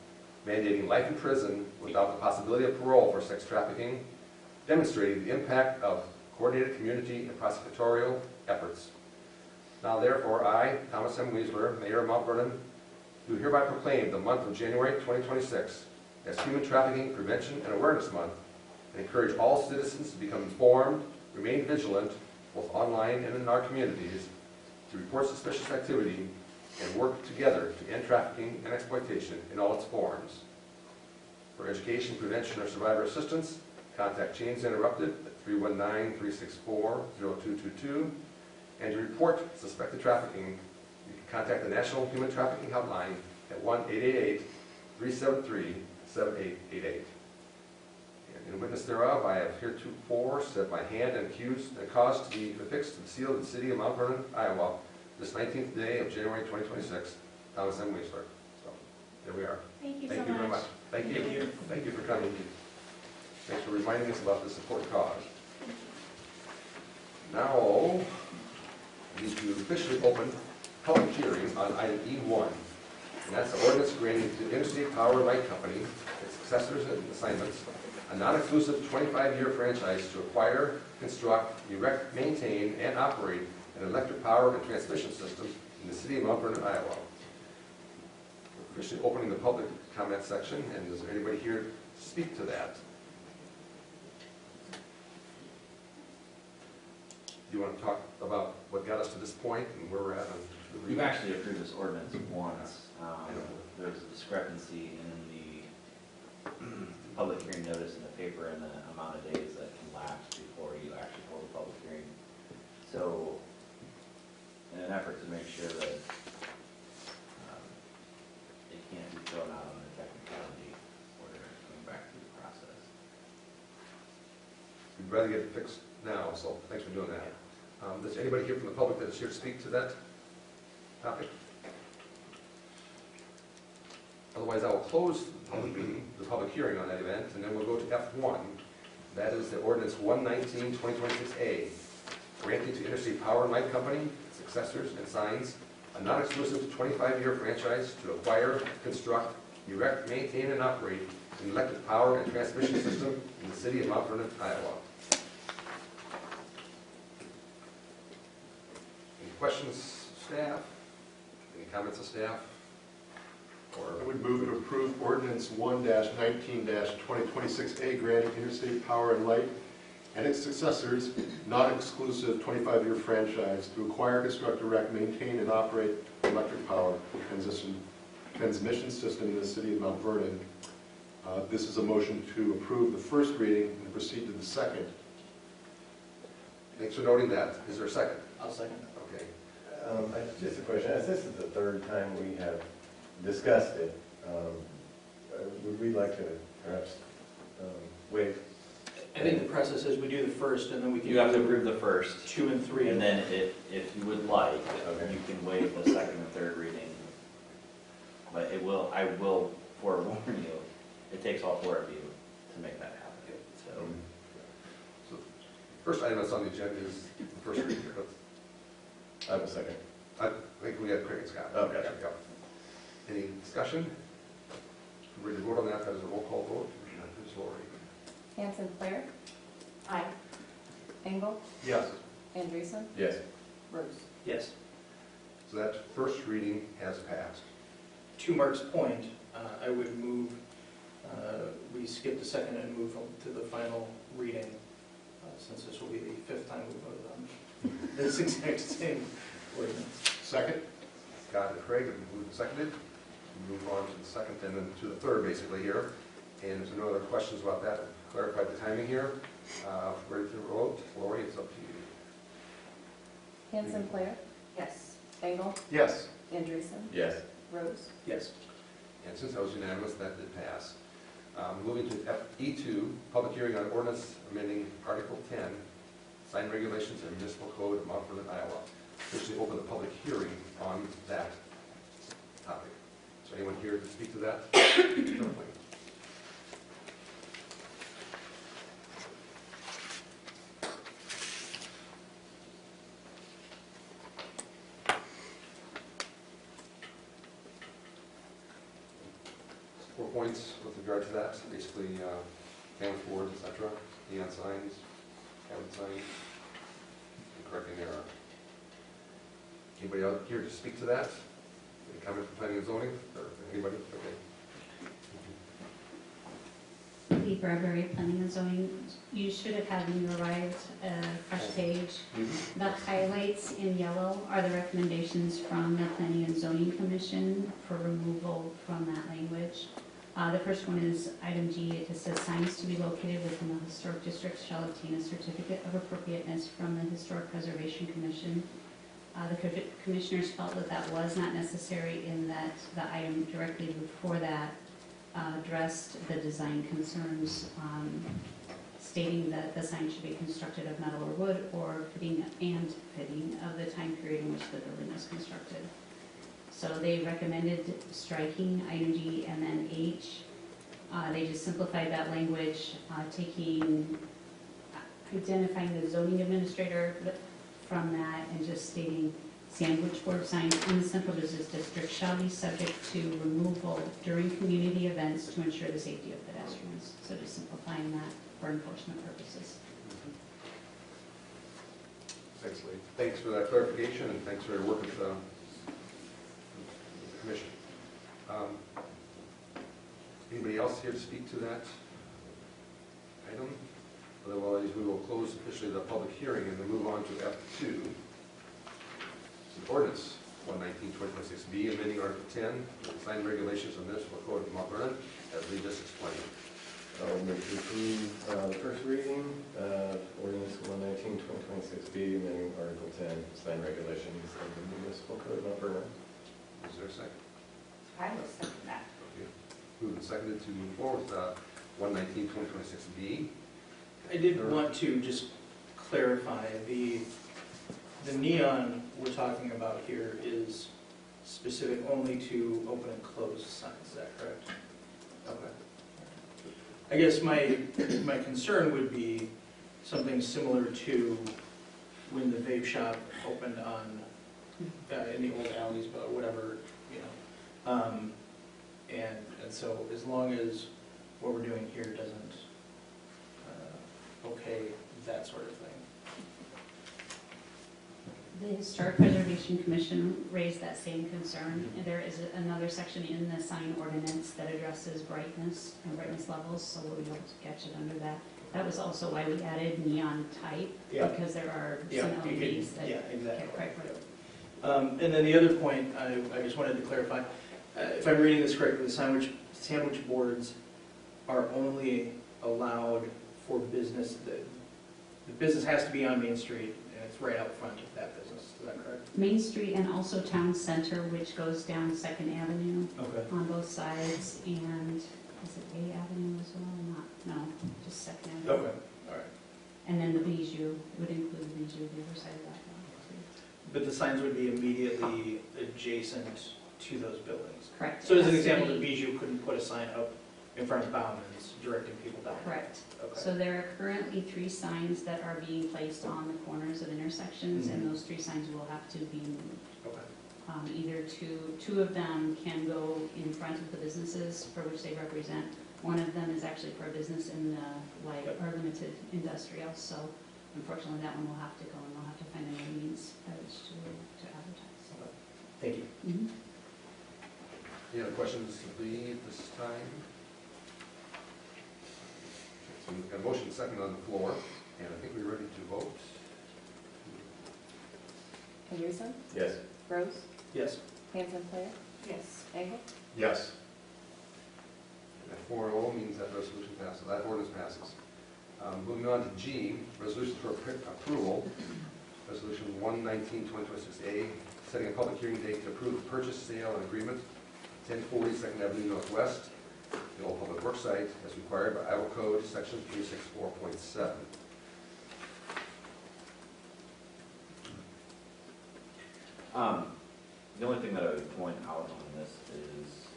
mandating life in prison without the possibility of parole for sex trafficking, demonstrating the impact of coordinated community and prosecutorial efforts. Now therefore, I, Thomas M. Weisler, Mayor of Mount Vernon, do hereby proclaim the month of January 2026 as Human Trafficking Prevention and Awareness Month, and encourage all citizens to become informed, remain vigilant, both online and in our communities, to report suspicious activity and work together to end trafficking and exploitation in all its forms. For education, prevention, or survivor assistance, contact Chains Interrupted at 319-364-0222. And to report suspected trafficking, you can contact the National Human Trafficking Hotline at 1-888-373-7888. And in witness thereof, I have heretofore set my hand and accused and caused to be affixed to the seal of the city of Mount Vernon, Iowa, this 19th day of January 2026, Thomas M. Weisler. So, there we are. Thank you so Thank you very much. Thank you. Thank you for coming. Thanks for reminding us about this important cause. Now, we need to officially open public hearing on item E1, and that's the ordinance granting to Interstate Power Light Company, its successors and assignments, a non-exclusive 25-year franchise to acquire, construct, erect, maintain, and operate an electric power and transmission system in the city of Mount Vernon, Iowa. We're officially opening the public comment section, and is there anybody here to speak to that? Do you want to talk about what got us to this point and where we're at on the We've actually approved this ordinance once. There's a discrepancy in the public hearing notice in the paper and the amount of days that can lapse before you actually hold a public hearing. So, in an effort to make sure that it can't be thrown out on the technicality, we're going back through the process. We'd rather get it fixed now, so thanks for doing that. Does anybody here from the public that is here to speak to that topic? Otherwise, I will close the public meeting, the public hearing on that event, and then we'll go to F1. That is the ordinance 119-2026A, granting to Interstate Power and Light Company, successors and signs, a non-exclusive 25-year franchise to acquire, construct, erect, maintain, and operate an electric power and transmission system in the city of Mount Vernon, Iowa. Any questions, staff? Any comments of staff? I would move to approve ordinance 1-19-2026A granting Interstate Power and Light and its successors non-exclusive 25-year franchise to acquire, construct, erect, maintain, and operate electric power transmission system in the city of Mount Vernon. This is a motion to approve the first reading and proceed to the second. Thanks for noting that. Is there a second? I'll second. Okay. Just a question, as this is the third time we have discussed it, would we like to perhaps waive? I think the process is we do the first, and then we can. You have to approve the first, 2 and 3. and then if you would like, you can waive the second and third reading. But I will forewarn you, it takes all four of you to make that happen. So, first item that's on the agenda is the first reading. I have a second. I think we have Craig and Scott. Oh, gotcha. Yep. Any discussion? Ready to vote on that? That is a roll call vote. Ms. Lori. Hanson Claire? Aye. Engel? Yes. Andreessen? Yes. Rose? Yes. So that first reading has passed. To Mark's point, I would move, we skip the second and move on to the final reading, since this will be the 5th time we voted on this exact same ordinance. Second? Scott and Craig have moved and seconded. We move on to the second and then to the third basically here. And if there are no other questions about that, clarify the timing here. Ready to vote? Lori, it's up to you. Hanson Claire? Yes. Engel? Yes. Andreessen? Yes. Rose? Yes. And since that was unanimous, that did pass. Moving to E2, public hearing on ordinance amending Article 10, sign regulations and municipal code of Mount Vernon, Iowa. Officially open the public hearing on that topic. Is there anyone here to speak to that? 4 points with regard to that, basically, panel boards, etc., neon signs, cabin signs. error. Anybody out here to speak to that? Any comment from planning and zoning, or anybody? Okay. Lee Bradbury, Planning and Zoning. You should have had when you arrived a fresh page. The highlights in yellow are the recommendations from the Planning and Zoning Commission for removal from that language. The first one is item G. It just says signs to be located within the historic district shall obtain a certificate of appropriateness from the Historic Preservation Commission. The commissioners felt that that was not necessary in that the item directly before that addressed the design concerns, stating that the sign should be constructed of metal or wood, or fitting of the time period in which the building was constructed. So they recommended striking item G and then H. They just simplified that language, identifying the zoning administrator from that and just stating sandwich board signs in the central business district shall be subject to removal during community events to ensure the safety of pedestrians. So just simplifying that for enforcement purposes. Thanks, Lee. Thanks for that clarification, and thanks for your work with the commission. Anybody else here to speak to that item? Otherwise, we will close officially the public hearing and then move on to F2. Ordinance 119-2026B, amending Article 10, sign regulations of municipal code of Mount Vernon, as we just explained. I'll move to approve the first reading of ordinance 119-2026B, amending Article 10, sign regulations of the municipal code of Mount Vernon. Is there a second? I will second that. Okay. Moved and seconded to move forward with 119-2026B. I did want to just clarify, the neon we're talking about here is specific only to open and closed signs, is that correct? Okay. I guess my concern would be something similar to when the vape shop opened on, in the old alleys, but whatever, you know. And so as long as what we're doing here doesn't okay that sort of thing. The Historic Preservation Commission raised that same concern. And there is another section in the sign ordinance that addresses brightness and brightness levels, so we'll be able to catch it under that. That was also why we added neon type, because there are some LEDs that can't quite bright. And then the other point I just wanted to clarify, if I'm reading this correctly, the sandwich boards are only allowed for business. The business has to be on Main Street, and it's right out front of that business. Is that correct? Main Street and also Town Center, which goes down 2nd Avenue on both sides, and is it A Avenue as well? No, just 2nd Avenue. Okay, all right. And then the Bijou, would include the Bijou, the other side of that one. But the signs would be immediately adjacent to those buildings. Correct. So as an example, the Bijou couldn't put a sign up in front of Bauman's directing people down. Correct. Okay. So there are currently 3 signs that are being placed on the corners of intersections, and those 3 signs will have to be moved. Okay. Either two of them can go in front of the businesses for which they represent. One of them is actually for a business in the light or limited industrial, so unfortunately that one will have to go, and we'll have to find another means by which to advertise. Okay. Thank you. Mm-hmm. Any other questions of Lee at this time? So we've got a motion second on the floor, and I think we're ready to vote. Anderson? Yes. Rose? Yes. Hanson Player? Yes. Engel? Yes. And that 4-0 means that resolution passes, that ordinance passes. Moving on to G, resolution for approval, resolution 119-2026A, setting a public hearing date to approve the purchase, sale, and agreement, 1040 2nd Avenue Northwest, the old public works site, as required by Iowa Code, section 364.7. The only thing that I would point out on this is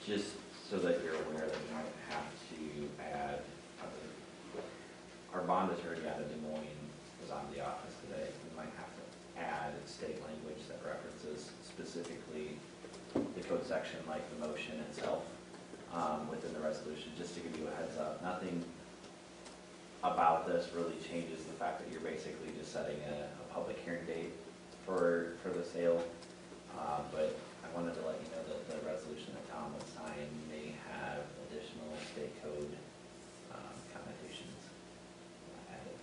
just so that you're aware that we might have to add, our bond attorney out of Des Moines was on the office today. We might have to add state language that references specifically the code section, like the motion itself, within the resolution, just to give you a heads up. Nothing about this really changes the fact that you're basically just setting a public hearing date for the sale. But I wanted to let you know that the resolution that Tom would sign may have additional state code connotations added.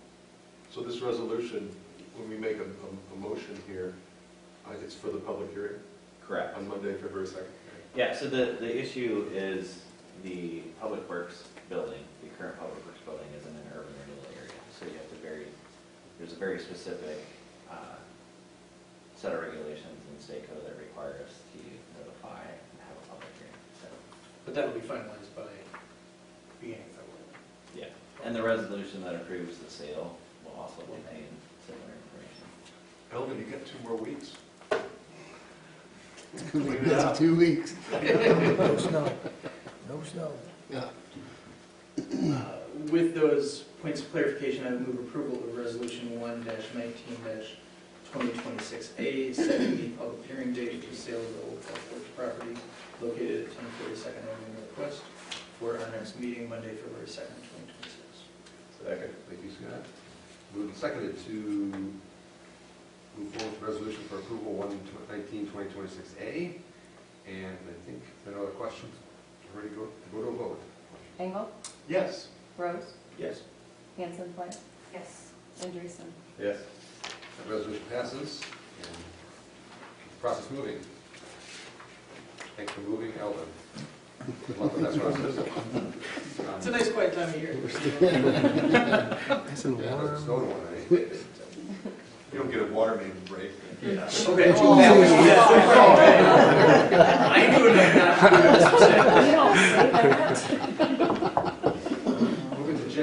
So this resolution, when we make a motion here, it's for the public hearing Correct. on Monday, February 2nd? Yeah, so the issue is the Public Works building, the current Public Works building is in an urban renewal area. So you have to there's a very specific set of regulations in the state code that require us to notify and have a public hearing. So, But that will be finalized by beginning of February. yeah, and the resolution that approves the sale will also contain similar information. Elvin, you get 2 more weeks. It's going to be busy 2 weeks. No snow. No snow. Yeah. With those points of clarification, I would move approval of Resolution 1-19-2026A, setting the public hearing date for the sale of the old Public Works property located at 1042nd Avenue Northwest for our next meeting, Monday, February 2nd, 2026. Second. Thank you, Scott. Moved and seconded to move forward with resolution for approval 1-19-2026A. And I think there are no other questions. We're ready to go to a vote. Engel, Yes. Rose, Yes. Hanson, Flyer, Yes. Andreessen. Yes. That resolution passes. And process moving. Thanks for moving, Elvin. Good luck with that process. It's a nice quiet time of year. Nice and Yeah, warm. it's snowed one night. You don't get a water main break. Okay. Oh, I knew it like that. You don't say that. Moving to J,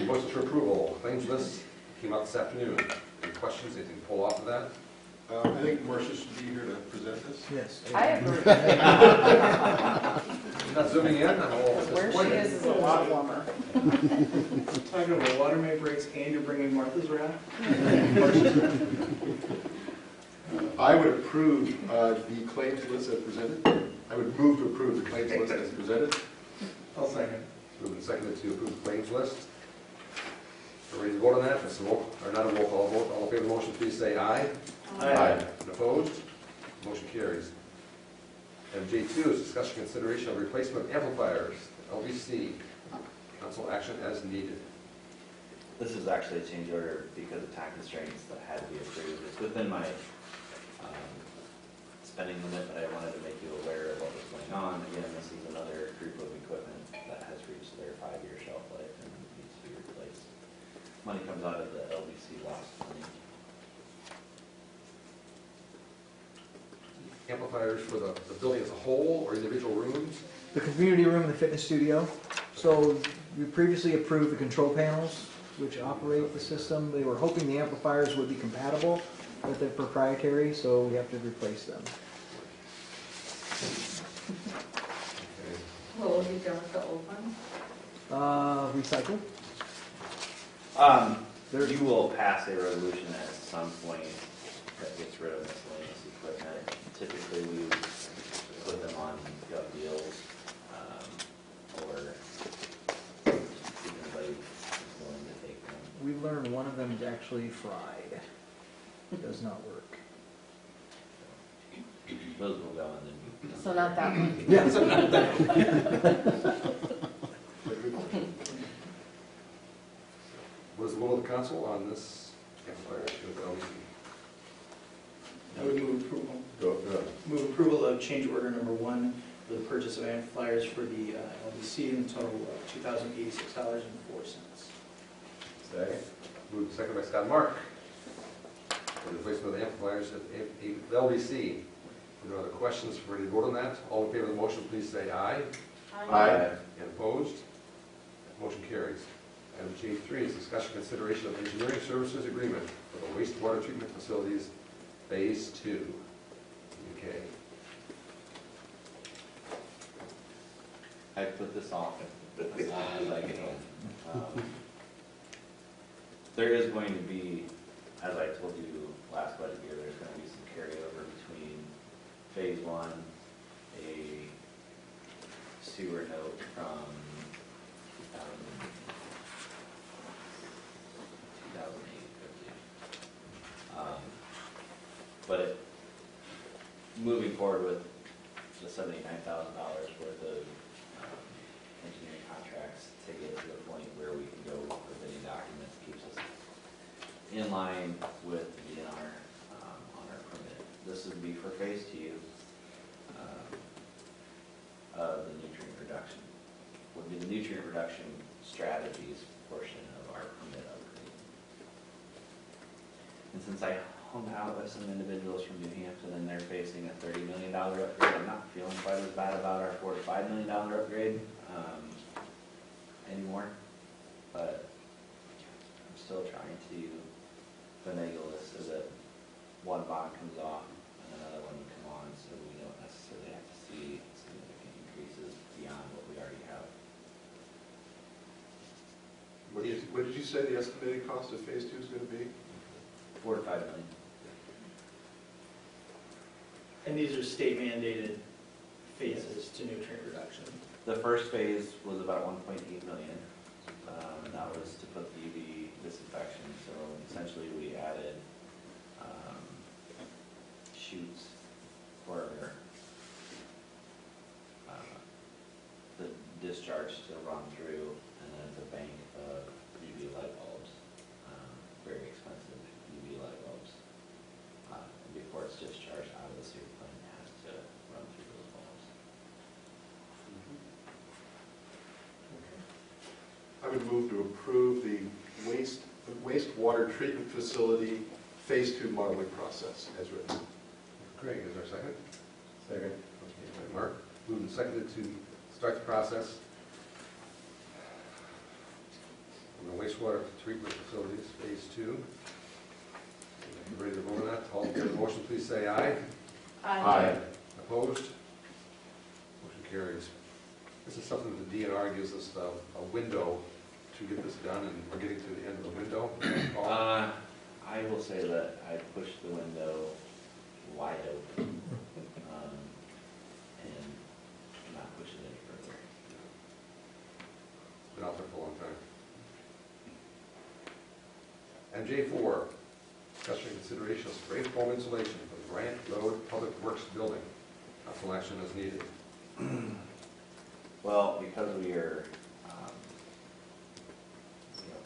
motion for approval. Claims list came out this afternoon. Any questions, anything to pull off of that? I think Marcia should be here to present this. Yes. I agree. She's not zooming in, I'm a little Where she disappointed. is a lot warmer. Talking about water main breaks and you're bringing Martha's wrath? I would approve the claims list as presented. I would move to approve the claims list as presented. I'll second. Moved and seconded to approve the claims list. We're ready to vote on that? It's a roll, or not a roll call vote. All in favor of the motion, please say aye. Aye. And opposed? Motion carries. And J2 is discussion consideration of replacement amplifiers, LVC. Council action as needed. This is actually a change order because of time constraints that had to be approved. It's within my spending limit, but I wanted to make you aware of what was going on. Again, this is another group of equipment that has reached their 5-year shelf life and needs to be replaced. Money comes out of the LBC lost money. Amplifiers for the building as a whole or individual rooms? The community room and the fitness studio. So we previously approved the control panels, which operate the system. They were hoping the amplifiers would be compatible, but they're proprietary, so we have to replace them. What will be done with the old one? Recycle. You will pass a resolution at some point that gets rid of miscellaneous equipment. Typically, we would put them on gov deals, or if anybody is willing to take them. We learned one of them is actually fried. It does not work. Those will go in the. So not that one. Yeah. What is the will of the council on this amplifier with LVC? I would move approval. Go ahead. Move approval of change order number 1 for the purchase of amplifiers for the LBC in the total of $2,086.04. Second. Moved and seconded by Scott Mark. For the replacement of the amplifiers at LVC. If there are no other questions, we're ready to vote on that. All in favor of the motion, please say aye. Aye. And opposed? Motion carries. Item J3 is discussion consideration of engineering services agreement for the wastewater treatment facilities, Phase 2. Okay. I put this off as long as I can. There is going to be, as I told you last budget year, there's going to be some carryover between Phase 1, a sewer note from But moving forward with the $79,000 worth of engineering contracts to get to the point where we can go for bidding documents keeps us in line with the DNR on our permit. This would be for phase 2 of the nutrient reduction. Would be the nutrient reduction strategies portion of our permit upgrade. And since I hung out with some individuals from New Hampton and they're facing a $30 million upgrade, I'm not feeling quite as bad about our $4 to $5 million upgrade anymore. But I'm still trying to finagle this so that one bond comes off and another one can come on, so we don't necessarily have to see significant increases beyond what we already have. What did you say the estimated cost of phase 2 is going to be? $4 to $5 million. And these are state mandated phases to nutrient reduction. The first phase was about 1.8 million, and that was to put the UV disinfection. So essentially, we added chutes for the discharge to run through, and then it's a bank of UV light bulbs, very expensive UV light bulbs. And before it's discharged out of the sewer plant, it has to run through those bulbs. I would move to approve the wastewater treatment facility phase 2 modeling process as written. Craig, is there a second? Second. Okay, Mark, moved and seconded to start the process on the wastewater treatment facilities, phase 2. Ready to vote on that? All in favor of the motion, please say aye. Aye. Opposed? Motion carries. This is something that the DNR gives us a window to get this done, and we're getting to the end of the window. I will say that I pushed the window wide open and not push it any further. It's been out there for a long time. And J4, discussion and consideration of spray foam insulation for the Grant Road Public Works Building. Council action is needed. Well, because we are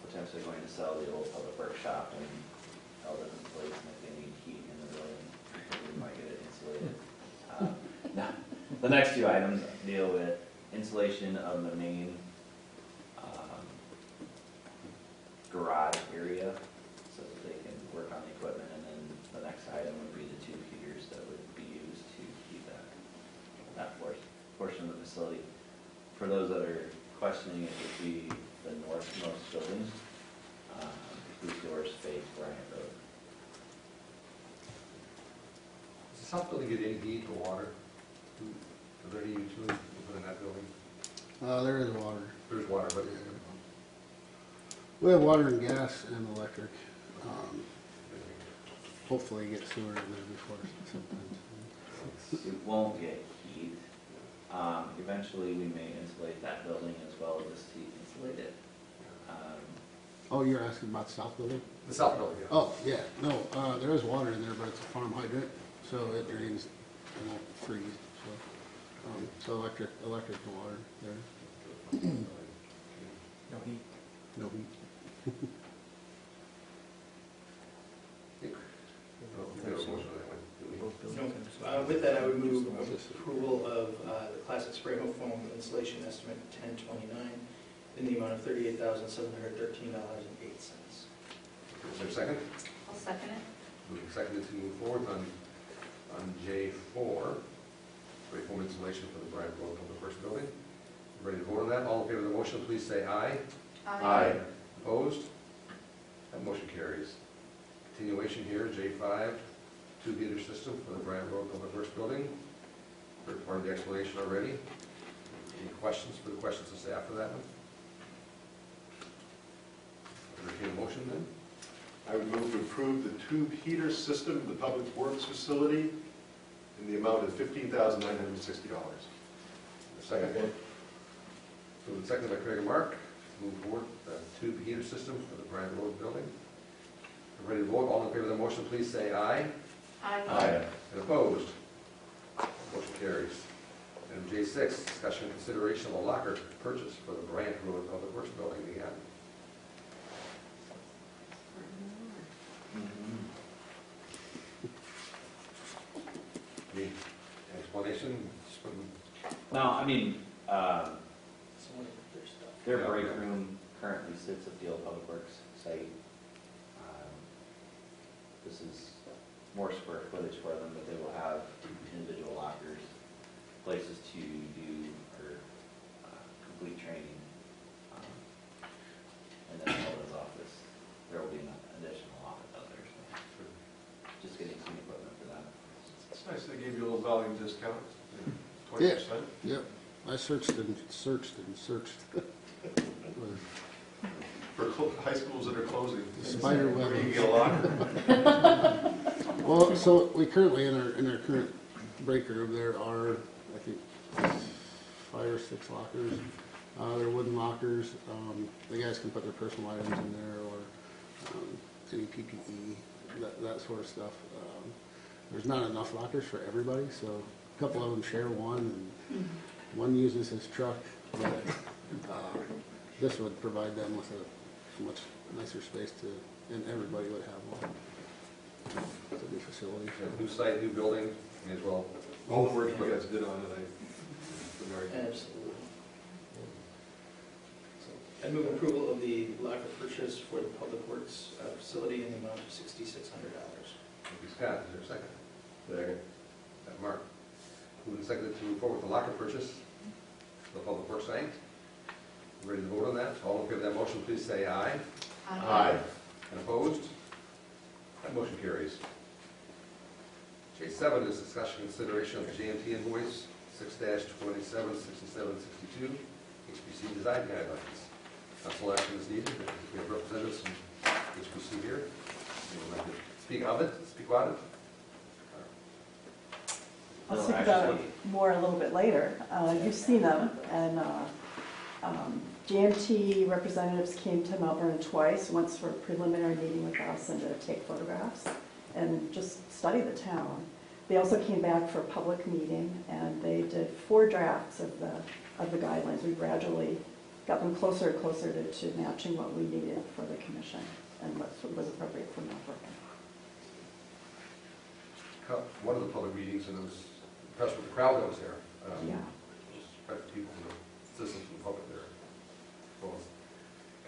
potentially going to sell the old public workshop and held it in place, and if they need heat in the building, we might get it insulated. No. The next two items deal with insulation of the main garage area so that they can work on the equipment, and then the next item would be the 2 heaters that would be used to heat that portion of the facility. For those that are questioning, it would be the northmost building, whose doors face Bryant Road. Does the south building get any heat or water? Are there any utilities within that building? There is water. There's water, but We have water and gas and electric. Hopefully get sewer in there before sometimes. It won't get heat. Eventually, we may insulate that building as well as just heat insulate it. Oh, you're asking about the south building? the south building, yeah. Oh, yeah, no, there is water in there, but it's a farm hydrant, so it drains, it won't freeze, so electric and water there. No heat. No heat. No. With that, I would move approval of the classic spray foam installation estimate 1029 in the amount of $38,713.08. Is there a second? I'll second it. Moving seconded to move forward on J4, spray foam installation for the Bryant Road Public Works Building. Ready to vote on that? All in favor of the motion, please say aye. Aye. Opposed? That motion carries. Continuation here, J5, tube heater system for the Bryant Road Public Works Building. Heard part of the explanation already. Any questions for the questions of staff for that one? Entertain a motion then? I would move to approve the tube heater system of the Public Works facility in the amount of $15,960. Second. Moved and seconded by Craig and Mark. Move forward the tube heater system for the Bryant Road building. Ready to vote? All in favor of the motion, please say aye. Aye. And opposed? Motion carries. Item J6, discussion and consideration of a locker purchase for the Bryant Road Public Works Building again. Any explanation? Just putting- No, I mean, Someone put their stuff. their Yeah. break room currently sits at the old Public Works site. This is more square footage for them, but they will have individual lockers, places to do or complete training. And then Melo's office, there will be an additional office out there, so just getting some equipment for that. It's nice they gave you a little volume discount, 20%. Yep, I searched and searched and searched. For high schools that are closing. Spider web. Where you get a locker. Well, so we currently, in our current break room, there are, I think, 5 or 6 lockers. They're wooden lockers. The guys can put their personal items in there, or any PPE, that sort of stuff. There's not enough lockers for everybody, so a couple of them share one, and one uses his truck. But this would provide them with a much nicer space and everybody would have one. It's a new facility. New site, new building, as well. All the work you guys did on it, I'm very good. Absolutely. So, I move approval of the locker purchase for the Public Works facility in the amount of $6,600. Thank you, Scott. Is there a second? Second. Mark. Moved and seconded to move forward with the locker purchase for the Public Works site. Ready to vote on that? All in favor of that motion, please say aye. Aye. And opposed? That motion carries. J7 is discussion consideration of the JMT invoice 6-276762, HPC design guidelines. Council action is needed. We have representatives from HPC here. Anyone like to speak of it? Speak about it? I'll No, speak about it actually- more a little bit later. You've seen them, and GMT representatives came to Mount Vernon twice, once for a preliminary meeting with us and to take photographs and just study the town. They also came back for a public meeting, and they did 4 drafts of the guidelines. We gradually got them closer and closer to matching what we needed for the commission and what was appropriate for Mount Vernon. One of the public meetings, and I was impressed with the crowd that was there. Yeah. Just quite a few people, citizens from the public there. Well,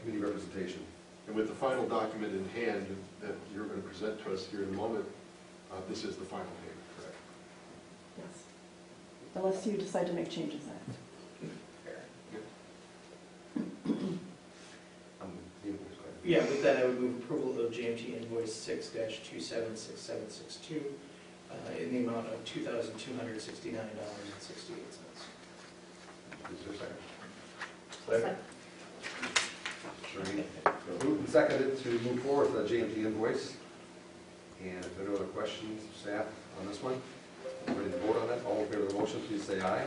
community representation. And with the final document in hand that you're going to present to us here in a moment, this is the final payment, correct? Yes. Unless you decide to make changes in it. Yeah, with that, I would move approval of JMT invoice 6-276762 in the amount of $2,269.68. Is there a second? Second. Shereen. Moved and seconded to move forward with the JMT invoice. And if there are no other questions, staff, on this one, ready to vote on that? All in favor of the motion, please say aye.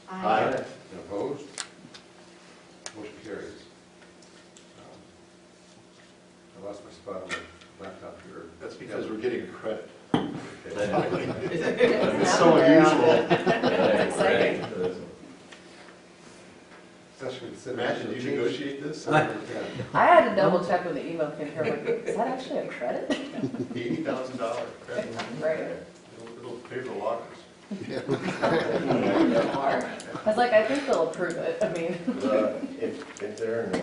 Aye. And opposed? Motion carries. I lost my spot on my laptop here. That's because we're getting credit. Okay. It's so unusual. That's exciting. Session consideration Imagine of you change- negotiate this? I had to double check with the email came here, like, is that actually a credit? $80,000 credit. Right. It'll pay for lockers. I was like, I think they'll approve it, I mean. If there are no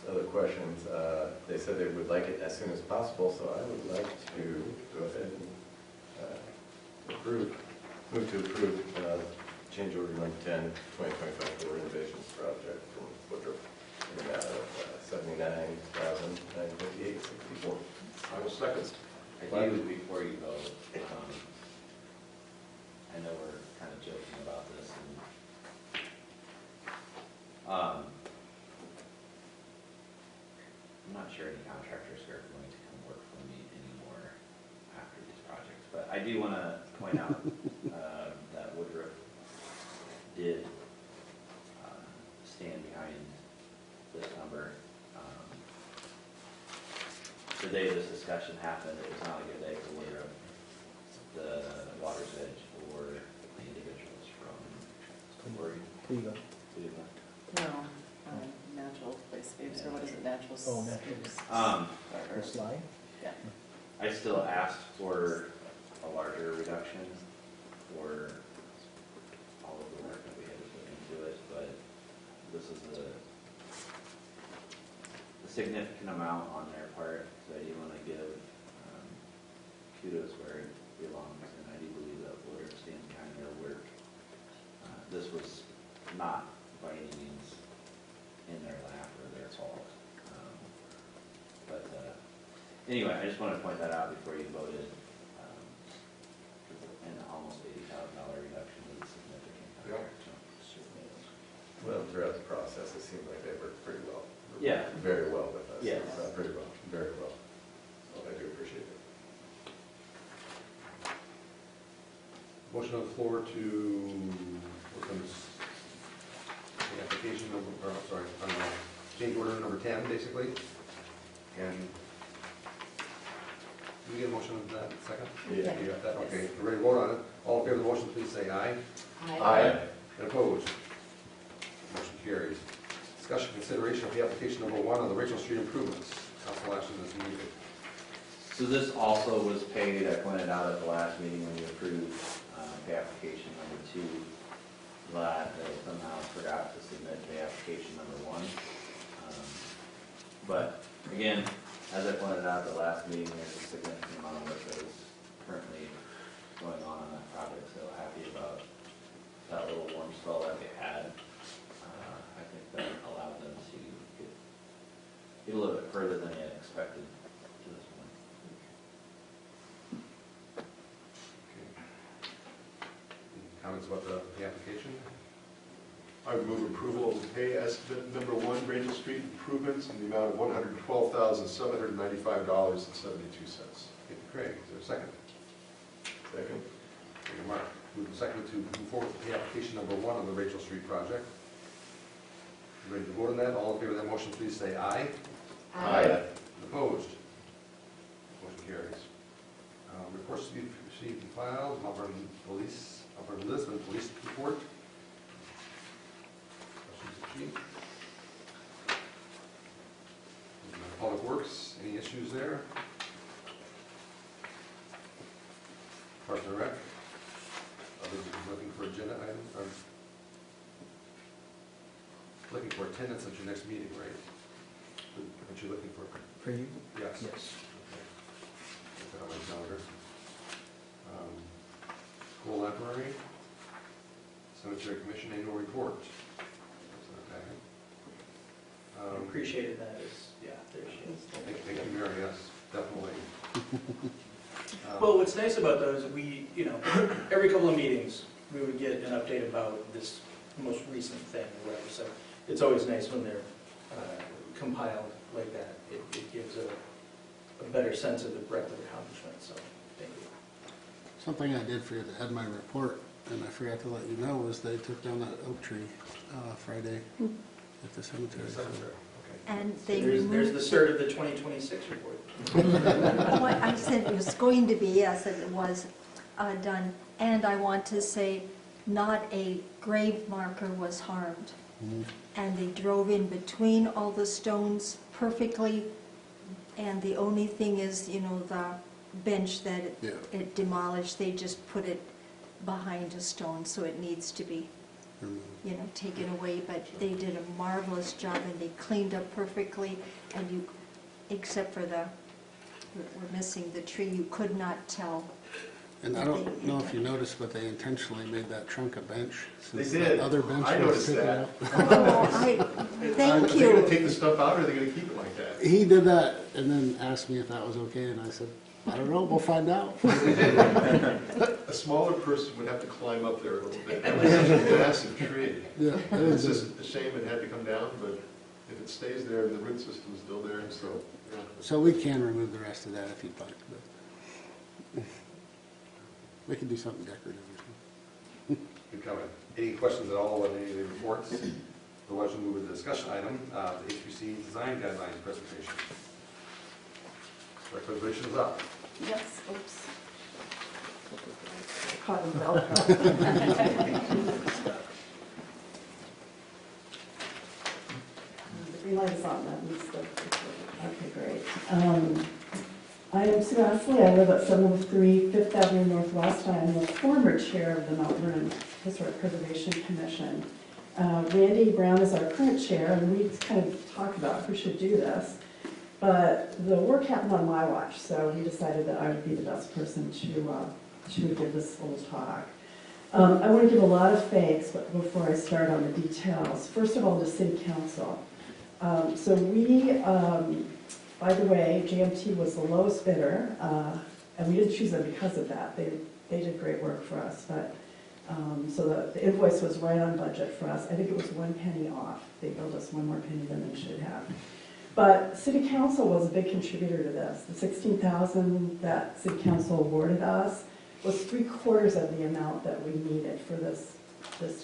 other questions, they said they would like it as soon as possible, so I would like to go ahead and approve. Move to approve change order number 10, 2025 for renovations project from Woodruff in the amount of $79,958.64. I will second. I do, before you go, I know we're kind of joking about this, and I'm not sure any contractors are going to come work for me anymore after these projects, but I do want to point out that Woodruff did stand behind this number. The the day this discussion happened, it was not a good day for either of the Water's Edge or the individuals from Cleveland. Cleveland. No, natural playscapes, or what is it, natural? Oh, natural. Or- Slide? Yeah. I still asked for a larger reduction for all of the work that we had to put into it, but this is a significant amount on their part, so I do want to give kudos where it belongs, and I do believe that Woodard stands behind their work. This was not by any means in their lap or their fault. But anyway, I just wanted to point that out before you voted. An almost $80,000 reduction is significant. Yeah. Well, throughout the process, it seemed like they worked pretty well. Yeah. Very well with us. Yes. Pretty well, very well. So I do appreciate it. Motion on the floor to work on this, the application of, or I'm sorry, on change order number 10, basically. And do we get a motion on that second? Yeah. You got that? Okay, we're ready to vote on it. All in favor of the motion, please say aye. Aye. And opposed? Motion carries. Discussion consideration of the application number 1 on the Rachel Street improvements. Council action is needed. So this also was paid, I pointed out at the last meeting when you approved the application number 2, that they somehow forgot to submit the application number 1. But again, as I pointed out at the last meeting, there's a significant amount of work that is currently going on that project, so happy about that little warm spell that they had. I think that allowed them to get a little bit further than they had expected to this point. Any comments about the application? I would move approval of the pay estimate number 1, Rachel Street improvements in the amount of $112,795.72. Thank you, Craig. Is there a second? Second. Thank you, Mark. Move the second to move forward with the application number 1 on the Rachel Street project. Ready to vote on that? All in favor of that motion, please say aye. Aye. Opposed? Motion carries. Reports to be received and filed. Vernon-Lisbon Police Report. Questions of Chief? Public Works, any issues there? Parks and Rec? Others are looking for agenda items? Looking for attendance at your next meeting, right? What you looking for? For you? Yes. Yes. Put that on my calendar. School Library, Cemetery Commission Annual Report. That's in our packet. I appreciated that, yeah, there she is. Thank you, Mary, yes, definitely. Well, what's nice about those, we, every couple of meetings, we would get an update about this most recent thing or whatever, so it's always nice when they're compiled like that. It gives a better sense of the breadth of accomplishment, so thank you. Something I did forget to add in my report, and I forgot to let you know, was they took down that oak tree Friday at the cemetery. And they There's removed. the start of the 2026 report. What I said it was going to be, yes, it was done. And I want to say, not a grave marker was harmed. And they drove in between all the stones perfectly. And the only thing is, the bench that it demolished, they just put it behind a stone, so it needs to be, taken away. But they did a marvelous job, and they cleaned up perfectly. And except for we're missing the tree, you could not tell. And I don't know if you noticed, but they intentionally made that trunk a bench. They since did. that other bench I was noticed taken that. out. Thank Are they you. going to take the stuff out, or are they going to keep it like that? He did that and then asked me if that was okay, and I said, I don't know, we'll find out. A smaller person would have to climb up there a little bit. That was such a massive tree. Yeah, It's just a shame it had to come down, but if it stays there, the root system's still there, so, yeah. So we can remove the rest of that if you'd like, but we can do something decorative or something. Good comment. Any questions at all on any of the reports? Otherwise, we'll move to the discussion item, the HPC design guidelines presentation. Requisition's up. Yes, oops. Caught in Velcro. The green light is on, that means the, okay, great. I am Sue Astley, I live at 703 Fifth Avenue Northwest. I am the former chair of the Mount Vernon Historic Preservation Commission. Randy Brown is our current chair, and we kind of talked about who should do this. But the work happened on my watch, so we decided that I would be the best person to give this little talk. I want to give a lot of thanks before I start on the details. First of all, the City Council. So we, by the way, JMT was the lowest bidder, and we didn't choose them because of that. They did great work for us, but so the invoice was right on budget for us. I think it was 1 penny off. They billed us 1 more penny than they should have. But City Council was a big contributor to this. The $16,000 that City Council awarded us was 3/4 of the amount that we needed for this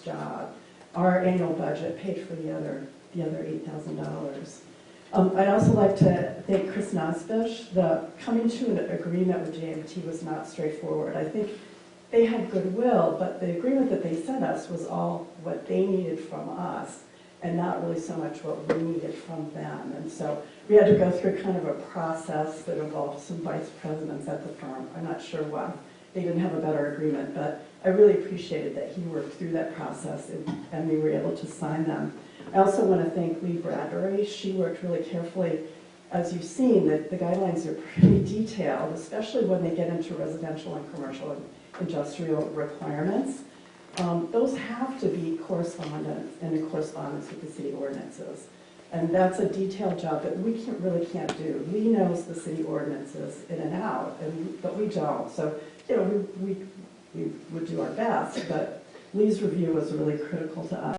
job. Our annual budget paid for the other $8,000. I'd also like to thank Chris Nosbish. Coming to an agreement with JMT was not straightforward. I think they had goodwill, but the agreement that they sent us was all what they needed from us, and not really so much what we needed from them. And so we had to go through kind of a process that involved some vice presidents at the firm. I'm not sure why they didn't have a better agreement, but I really appreciated that he worked through that process and we were able to sign them. I also want to thank Lee Bradbury. She worked really carefully. As you've seen, that the guidelines are pretty detailed, especially when they get into residential and commercial and industrial requirements. Those have to be correspondence and in correspondence with the city ordinances. And that's a detailed job that we really can't do. Lee knows the city ordinances in and out, but we don't. So, we would do our best, but Lee's review was really critical to us.